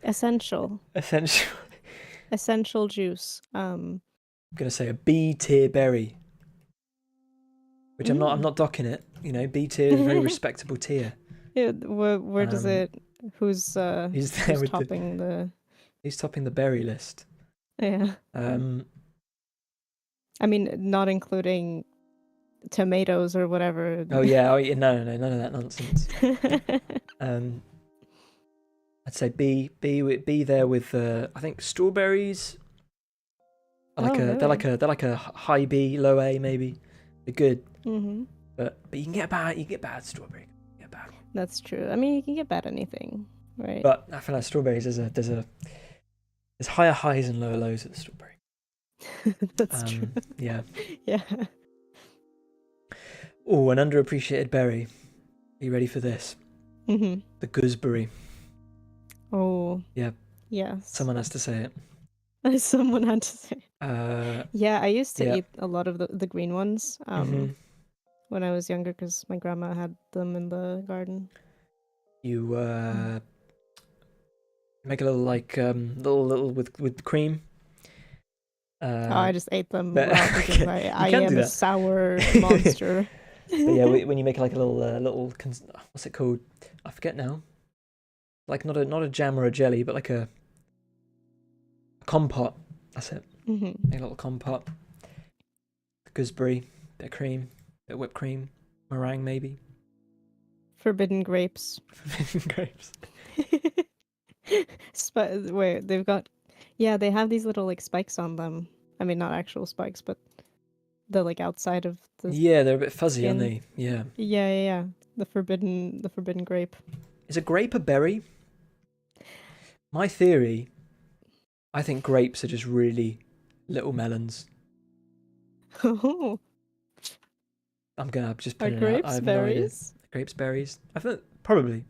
Essential. Essential. Essential juice. I'm gonna say a B tier berry, which I'm not docking it. You know, B tier is a very respectable tier. Yeah, where does it? Who's topping Who's topping the berry list? Yeah. I mean, not including tomatoes or whatever. Oh yeah, no, none of that nonsense. I'd say B there with I think strawberries. They're like a high B, low A maybe. They're good. Mm-hmm. But you can get bad strawberry. You get bad. That's true. I mean, you can get bad anything, right? But I feel like strawberries there's higher highs and lower lows at the strawberry. That's true. Yeah. Yeah. Oh, an underappreciated berry. Are you ready for this? Mm-hmm. The gooseberry. Oh. Yeah. Yes. Someone has to say it. Someone had to say. Yeah, I used to yeah. eat a lot of the green ones when I was younger because my grandma had them in the garden. You make a little like little with cream. I just ate them but, raw because I am a sour monster. But yeah, when you make like a little what's it called? I forget now. Like not a jam or a jelly, but like a compote. That's it. Mm-hmm. Make a little compote. Gooseberry, bit of cream, bit of whipped cream, meringue maybe. Forbidden grapes. Forbidden grapes. Wait, they have these little like spikes on them. I mean, not actual spikes, but the like outside of the they're a bit fuzzy, skin. Aren't they? Yeah. Yeah. The forbidden grape. Is a grape a berry? My theory, I think grapes are just really little melons. Oh. I'm gonna just put Are it grapes out. I have berries? No idea. Grapes berries? I think probably.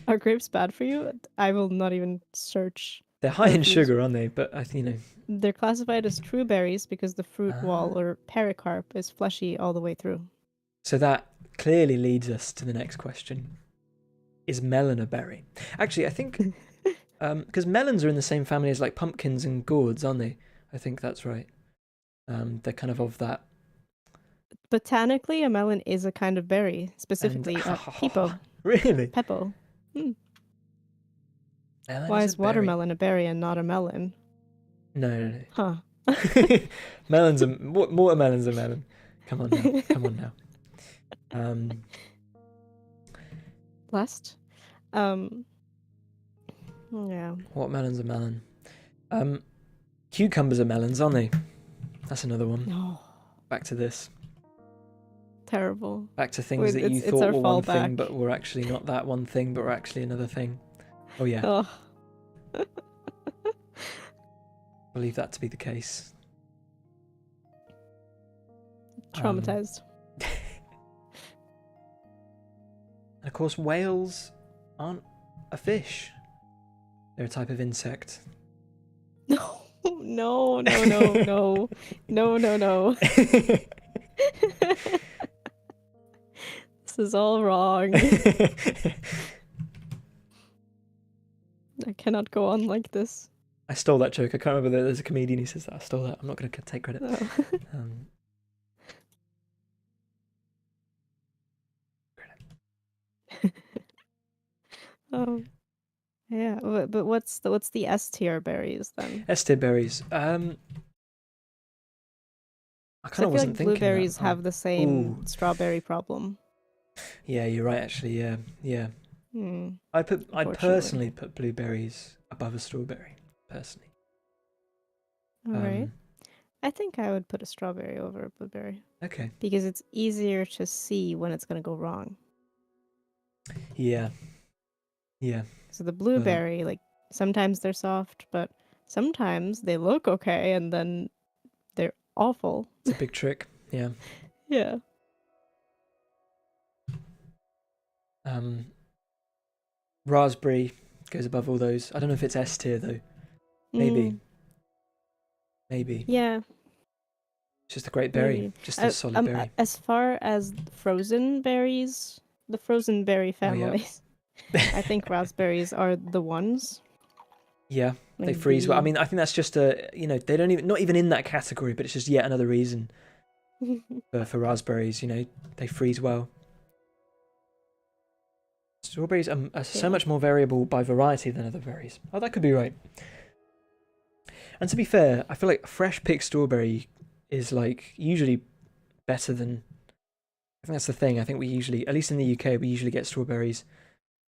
Are grapes bad for you? I will not even search. They're high in sugar, aren't they? But They're classified as true berries because the fruit wall or pericarp is fleshy all the way through. So that clearly leads us to the next question. Is melon a berry? Actually, I think because melons are in the same family as like pumpkins and gourds, aren't they? I think that's right. They're kind of that. Botanically, a melon is a kind of berry, specifically pepo. Really? Pepo. Why is watermelon a berry and not a melon? No. Huh. Watermelon's a melon. Come on now. blessed. Um, yeah. Watermelon's a melon. Cucumbers are melons, aren't they? That's another one. No, Back to this. terrible. Back to things Wait, that you it's thought our were one thing, fallback. but were actually not that one thing, but were actually another thing. Oh yeah, Oh, believe that to be the case. traumatized. And of course, whales aren't a fish. They're a type of insect. No, no, no, no, no, no, no, no. This is all wrong. I cannot go on like this. I stole that joke. I can't remember. There's a comedian who says that. I stole that. I'm not going to take credit. No. Oh, yeah. But what's the S tier berries then? S tier berries. I 'Cause kind I of feel wasn't like thinking blueberries that. have the same Ooh. strawberry problem. Yeah, you're right. Actually, yeah, yeah. I'd Unfortunately. personally put blueberries above a strawberry. Personally. All right. I think I would put a strawberry over a blueberry Okay. because it's easier to see when it's going to go wrong. Yeah. Yeah. So the blueberry, like sometimes they're soft, but sometimes they look okay and then they're awful. It's a big trick. Yeah. Yeah. Raspberry goes above all those. I don't know if it's S tier though. Maybe. Maybe. Yeah. It's just a great berry. Maybe. Just a solid berry. As far as frozen berries, the frozen berry families, I think raspberries are the ones. Yeah, Like they freeze well. I mean, I think that's just they don't even, not even in that category, but it's just yet another reason for raspberries. They freeze well. Strawberries are so much more variable by variety than other berries. Oh, that could be right. And to be fair, I feel like fresh picked strawberry is like usually better than. I think that's the thing. I think we usually, at least in the UK, we usually get strawberries.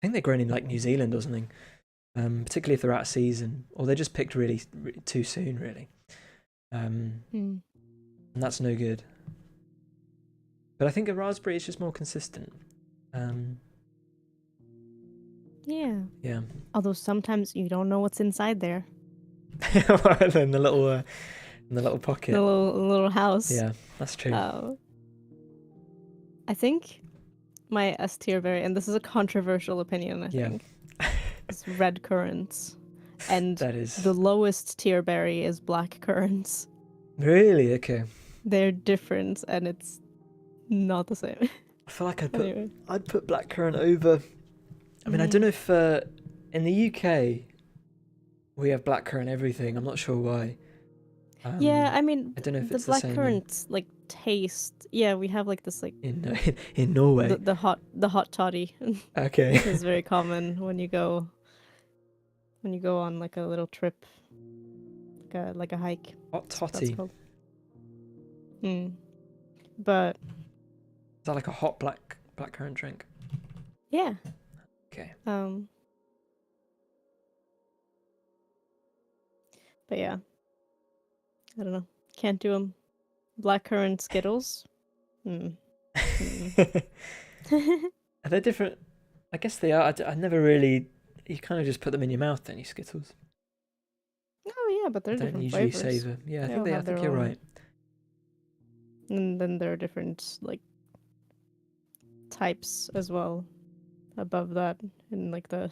I think they're grown in like New Zealand or something. Particularly if they're out of season, or they're just picked really too soon, really. And that's no good. But I think a raspberry is just more consistent. Yeah. Yeah. Although sometimes you don't know what's inside there. in the little pocket. The little house. Yeah, that's true. I think my S tier berry, and this is a controversial opinion, I think. It's red currants. And that is the lowest tier berry is black currants. Really? Okay. They're different and it's not the same. I feel like I'd put blackcurrant over. I mean, I don't know if in the UK we have blackcurrant everything. I'm not sure why. Yeah, I mean, I don't know if the it's the same blackcurrant like taste. Yeah, we have like this like in Norway. the hot toddy. Okay. Is very common when you go on like a little trip, like a hike. Hot That's toddy. called. But is that like a hot blackcurrant drink? Yeah. Okay. But yeah, I don't know. Can't do them. Blackcurrant Skittles. Are they different? I guess they are. I never really. You kind of just put them in your mouth, don't you, Skittles? Oh yeah, but they're don't different usually flavors. savor. Yeah, They I think you're right. And then there are different like types as well. Above that, and like the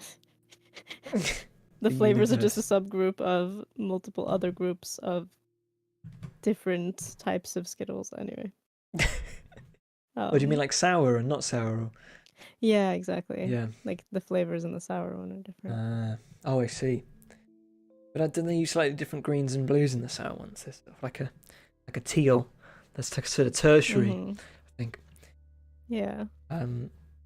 flavors are just a subgroup of multiple other groups of different types of Skittles. Anyway. What do you mean, like sour and not sour? Yeah, exactly. Yeah. Like the flavors in the sour one are different. Oh, I see. But don't they use slightly different greens and blues in the sour ones? There's like a teal. That's sort of tertiary, I think. Yeah.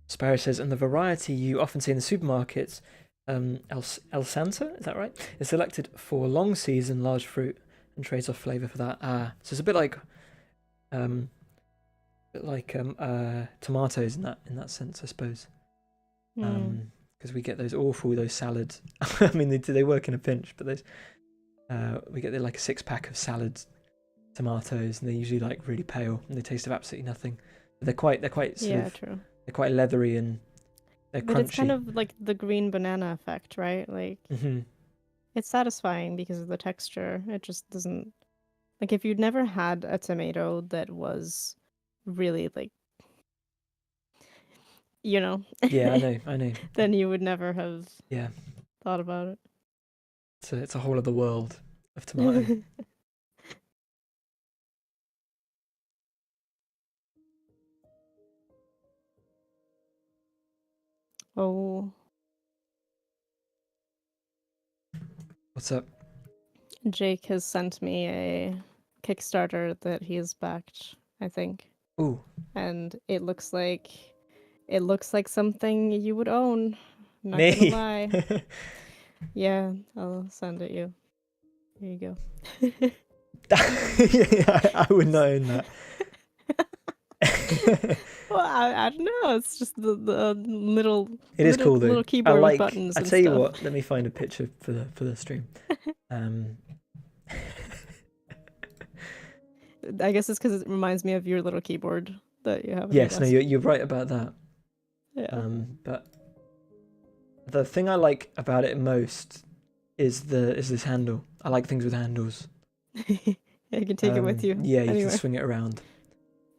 Sparrow says, and the variety you often see in the supermarkets, El Santa, is that right? Is selected for long season large fruit and trades off flavour for that. So it's a bit like tomatoes in that sense, I suppose. Mm. Because we get those salads. I mean, they work in a pinch, but we get like a 6-pack of salad tomatoes, and they're usually like really pale, and they taste of absolutely nothing. They're quite Yeah, true. they're quite leathery, and they're But it's kind crunchy. of like the green banana effect, right? Like Hmm. it's satisfying because of the texture. It just doesn't like if you'd never had a tomato that was really like, you know, Yeah, I know. then you would never have Yeah, thought about it's a whole other world of tomato. it. Oh, What's up? Jake has sent me a Kickstarter that he has backed, I think. Ooh, And it looks like something you would own. Not gonna me. lie. Yeah, I'll send it you. Here you go. Yeah, I would not own that. Well, I don't know. It's just the little It is cool though. little keyboard with buttons I and tell you stuff. what. Let me find a picture for the stream. Um, I guess it's because it reminds me of your little keyboard that you have on your yes, no, desk. you're right about that. Yeah. But the thing I like about it most is this handle. I like things with handles. Yeah, you can take it with you Yeah, you can anywhere. swing it around.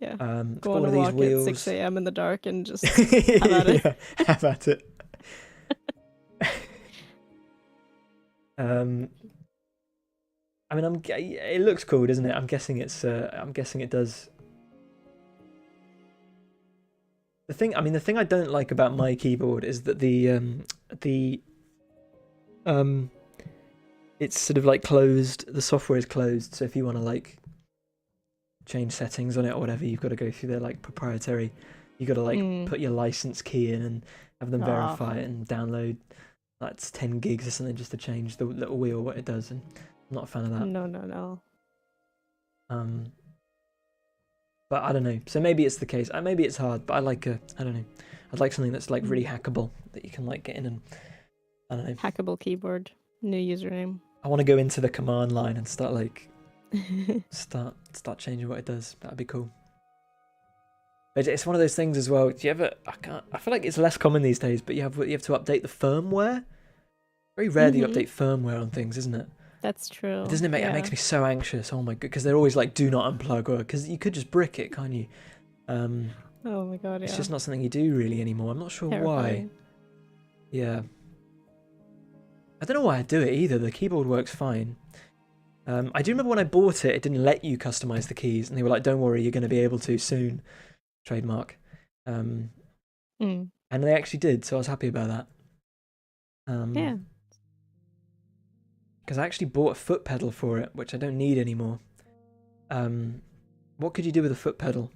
Yeah. It's Go got on one a of these walk at 6 wheels. a.m. in the dark and just have at it. Yeah, have at it. I mean, it looks cool, doesn't it? I'm guessing it does. The thing I don't like about my keyboard is that the it's sort of like closed. The software is closed, so if you want to like change settings on it or whatever, you've got to go through their like proprietary. You got to like put your license key in and have them verify it and download. That's 10 gigs or something just to change the little wheel what it does, and I'm not a fan of that. No. But I don't know. So maybe it's the case. Maybe it's hard, but I don't know. I'd like something that's like really hackable that you can like get in and I don't know. Hackable keyboard. New username. I want to go into the command line and start like start changing what it does. That'd be cool. But it's one of those things as well. Do you ever? I feel like it's less common these days, but you have to update the firmware. Very rare that you update firmware on things, isn't it? That's true. Doesn't it make it makes me so anxious? Oh my god, because they're always like, do not unplug, or because you could just brick it, can't you? Oh my god, yeah. It's just not something you do really anymore. I'm not sure why. Yeah. I don't know why I do it either. The keyboard works fine. I do remember when I bought it, it didn't let you customize the keys, and they were like, "Don't worry, you're going to be able to soon." Trademark. And they actually did, so I was happy about that. Yeah. Because I actually bought a foot pedal for it, which I don't need anymore. What could you do with a foot pedal?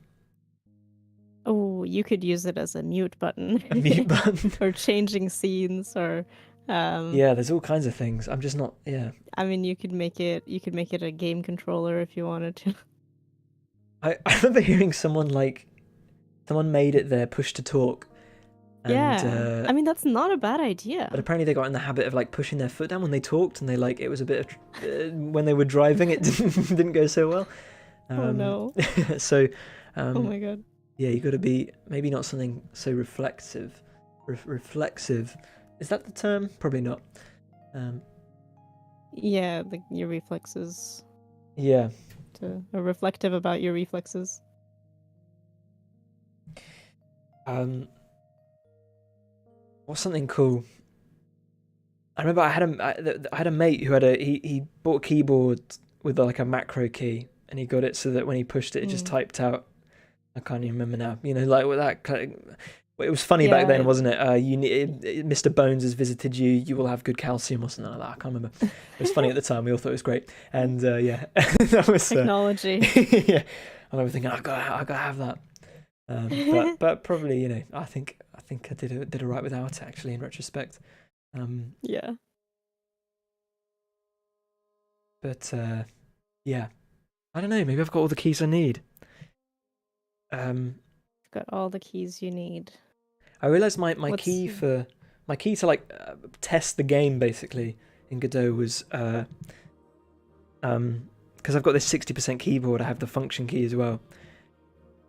Oh, you could use it as a mute button. A mute button? Or changing scenes or yeah, there's all kinds of things. I'm just not I mean you could make it a game controller if you wanted to. I remember hearing someone made it their push to talk. And, yeah. I mean that's not a bad idea. But apparently they got in the habit of like pushing their foot down when they talked, and it was a bit of when they were driving it didn't go so well. Oh no. So oh my god. Yeah, you got to be maybe not something so reflexive. Reflexive. Is that the term? Probably not. Yeah, your reflexes. Yeah. Reflective about your reflexes. What's something cool? I remember I had a mate who he bought a keyboard with like a macro key, and he got it so that when he pushed it, it just typed out. I can't even remember now. You know, like with that. It was funny back then, wasn't it? Mr. Bones has visited you. You will have good calcium or something like that. I can't remember. It was funny at the time. We all thought it was great, and yeah, that was technology. Yeah, I remember thinking, I gotta have that. But probably, I think I did alright without it actually in retrospect. Yeah. But yeah, I don't know. Maybe I've got all the keys I need. Got all the keys you need. I realised my What's key to like test the game basically in Godot was because I've got this 60% keyboard, I have the function key as well.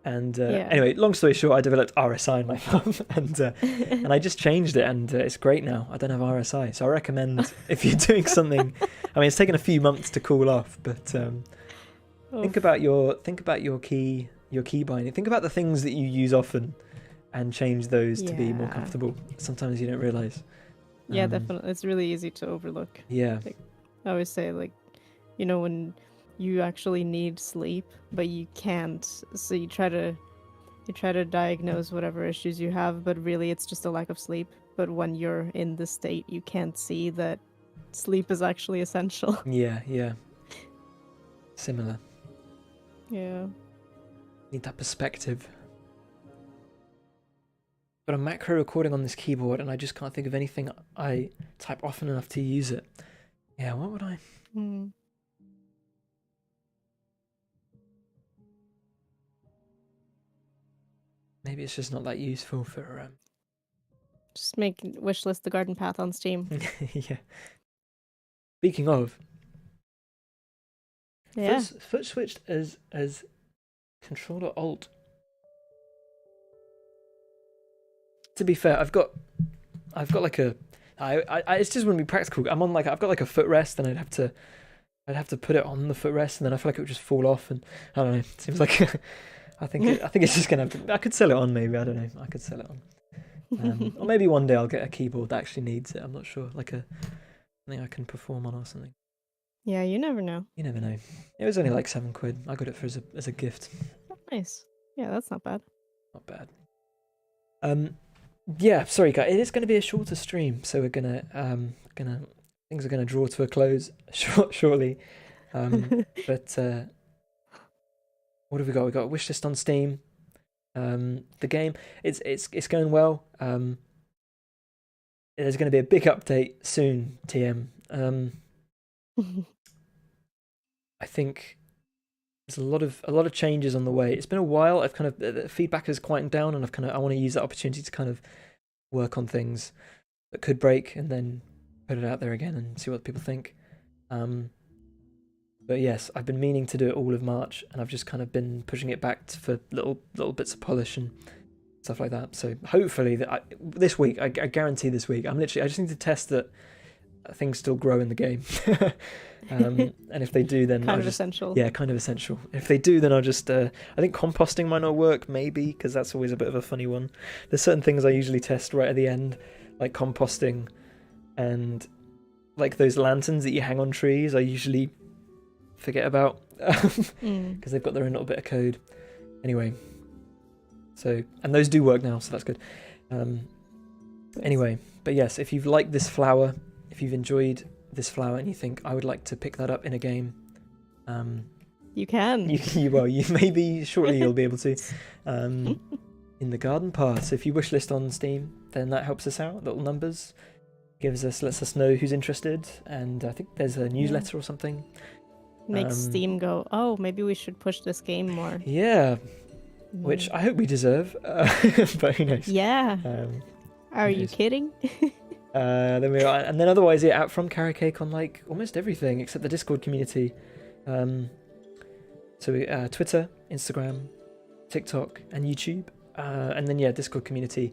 And yeah. anyway, long story short, I developed RSI in my phone, and I just changed it, and it's great now. I don't have RSI, so I recommend if you're doing something. I mean, it's taken a few months to cool off, but think about your key binding. Think about the things that you use often, and change those to be more Yeah. comfortable. Sometimes you don't realize. Yeah, definitely. It's really easy to overlook. Yeah, Like, I always say, like, you know, when you actually need sleep, but you can't, so you try to diagnose whatever issues you have, but really it's just a lack of sleep. But when you're in the state, you can't see that sleep is actually essential. yeah. Similar. Yeah. Need that perspective. Got a macro recording on this keyboard, and I just can't think of anything I type often enough to use it. Yeah, what would I? Hmm. Maybe it's just not that useful for. Just make wishlist the garden path on Steam. Yeah. Speaking of, Yeah. foot switched as Controller Alt. To be fair, I've got like a. I it's just wouldn't be practical. I'm on like I've got like a footrest, and I'd have to put it on the footrest, and then I feel like it would just fall off, and I don't know. It seems like I think it's just gonna have to. I could sell it on, maybe. I don't know. I could sell it on, or maybe one day I'll get a keyboard that actually needs it. I'm not sure. Like something I can perform on or something. Yeah, you never know. You never know. It was only like £7. I got it for as a gift. Nice. Yeah, that's not bad. Not bad. Yeah, sorry guys, it is going to be a shorter stream, so we're gonna things are gonna draw to a close shortly. But what have we got? We got a wishlist on Steam. The game, it's going well. There's going to be a big update soon. TM. I think there's a lot of changes on the way. It's been a while. I've kind of the feedback has quietened down, and I want to use that opportunity to kind of work on things that could break, and then put it out there again and see what people think. But yes, I've been meaning to do it all of March, and I've just kind of been pushing it back for little bits of polish and stuff like that. So hopefully this week, I guarantee this week, I just need to test that things still grow in the game. And if they do, then kind of essential. Yeah, kind of essential. If they do, then I'll just I think composting might not work, maybe, because that's always a bit of a funny one. There's certain things I usually test right at the end, like composting, and like those lanterns that you hang on trees I usually forget about because they've got their own little bit of code. Anyway, so, and those do work now, so that's good. Anyway, but yes, if you've liked this flower, if you've enjoyed this flower and you think I would like to pick that up in a game, you can. You maybe shortly you'll be able to in the garden path. So if you wishlist on Steam, then that helps us out. Little numbers lets us know who's interested, and I think there's a newsletter or something. Makes Steam go, oh, maybe we should push this game more. Yeah, which I hope we deserve, but who knows? Yeah. Are you kidding? Then we are, and then otherwise, yeah, out from Carrot Cake on like almost everything except the Discord community. So Twitter, Instagram, TikTok, and YouTube, and then Discord community,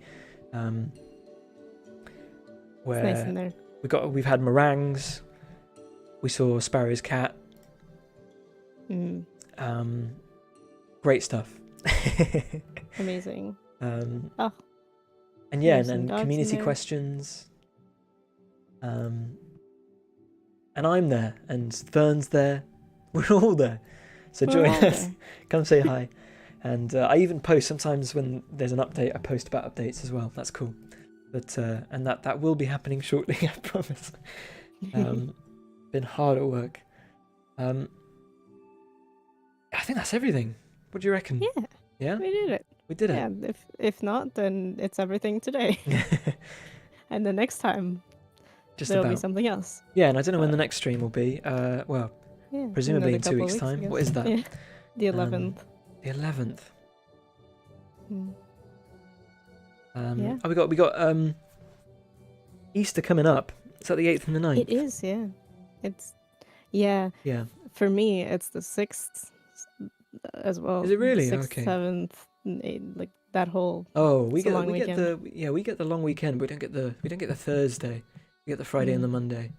where it's nice in there. we've had meringues, we saw Sparrow's cat, great stuff. Amazing. And There's and some dogs community in there. questions. And I'm there, and Fern's there. We're all there. So We're join all us. there. Come say hi. And I even post sometimes when there's an update. I post about updates as well. That's cool. But and that will be happening shortly. I promise. Been hard at work. I think that's everything. What do you reckon? Yeah. Yeah. We did it. We did it. Yeah. If not, then it's everything today. And the next time Just there'll about. be something else. Yeah, and I don't know when the next stream will be. Well, Yeah. presumably another in 2 couple weeks' weeks, I time. guess. What is that? Yeah. The 11th. The 11th. Yeah. Oh, we got Easter coming up. Is that the 8th and the 9th? It is, yeah. It's yeah. Yeah. For me, it's the 6th as well. Is it really? 6th, Okay. 7th, and 8th, like that whole. Oh, It's a long weekend. we get the long weekend, but we don't get the Thursday. We get the Friday and the Monday.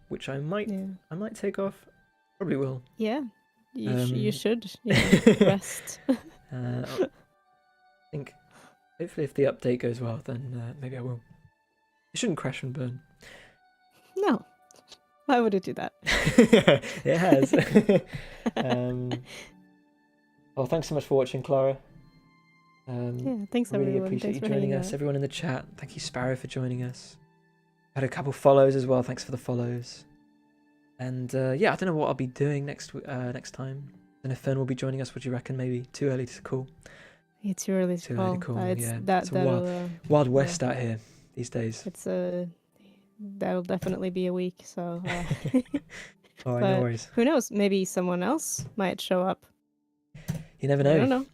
Which I might take off. Probably will. Yeah. You should. Rest. I think hopefully if the update goes well, then maybe I will. It shouldn't crash and burn. No. Why would it do that? It has. Well, thanks so much for watching, Clara. Yeah, thanks I really everyone. appreciate Thanks you for joining hanging us. out. Everyone in the chat, thank you, Sparrow, for joining us. Had a couple follows as well. Thanks for the follows. And yeah, I don't know what I'll be doing next time. And if Fern will be joining us, would you reckon? Maybe too early to call. It's too early to Too call. early to call. Yeah, That it's a that'll wild west out here these days. it's that'll definitely be a week. So, All right, but no worries. who knows? Maybe someone else might show up. You never know. I don't know.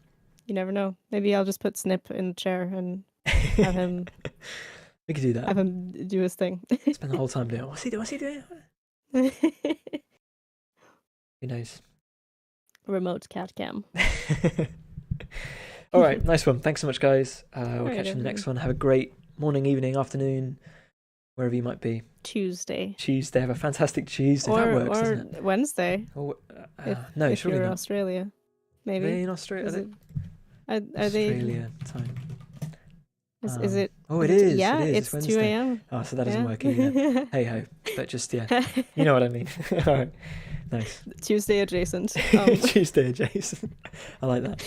You never know. Maybe I'll just put Snip in the chair and have him. We could do that. Have him do his thing. Spend the whole time doing. What's he doing? What's he doing? Who knows? Remote cat cam. All right, nice one. Thanks so much, guys. We'll Right, catch you in the next everyone. one. Have a great morning, evening, afternoon, wherever you might be. Tuesday. Have a fantastic Tuesday. That works, or doesn't it? Wednesday. Or, If, no, if surely you're not. Australia, Are maybe. they in Australia? Is Are it, they are they? Australia time? Is it? Oh, it is. Yeah, it is. it's 2 Wednesday. a.m. Oh, so that doesn't Yeah. work either. Hey ho. But just you know what I mean. All right, nice. Tuesday adjacent. Tuesday adjacent. I like that.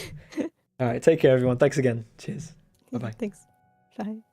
All right, take care, everyone. Thanks again. Cheers. Bye bye. Thanks. Bye.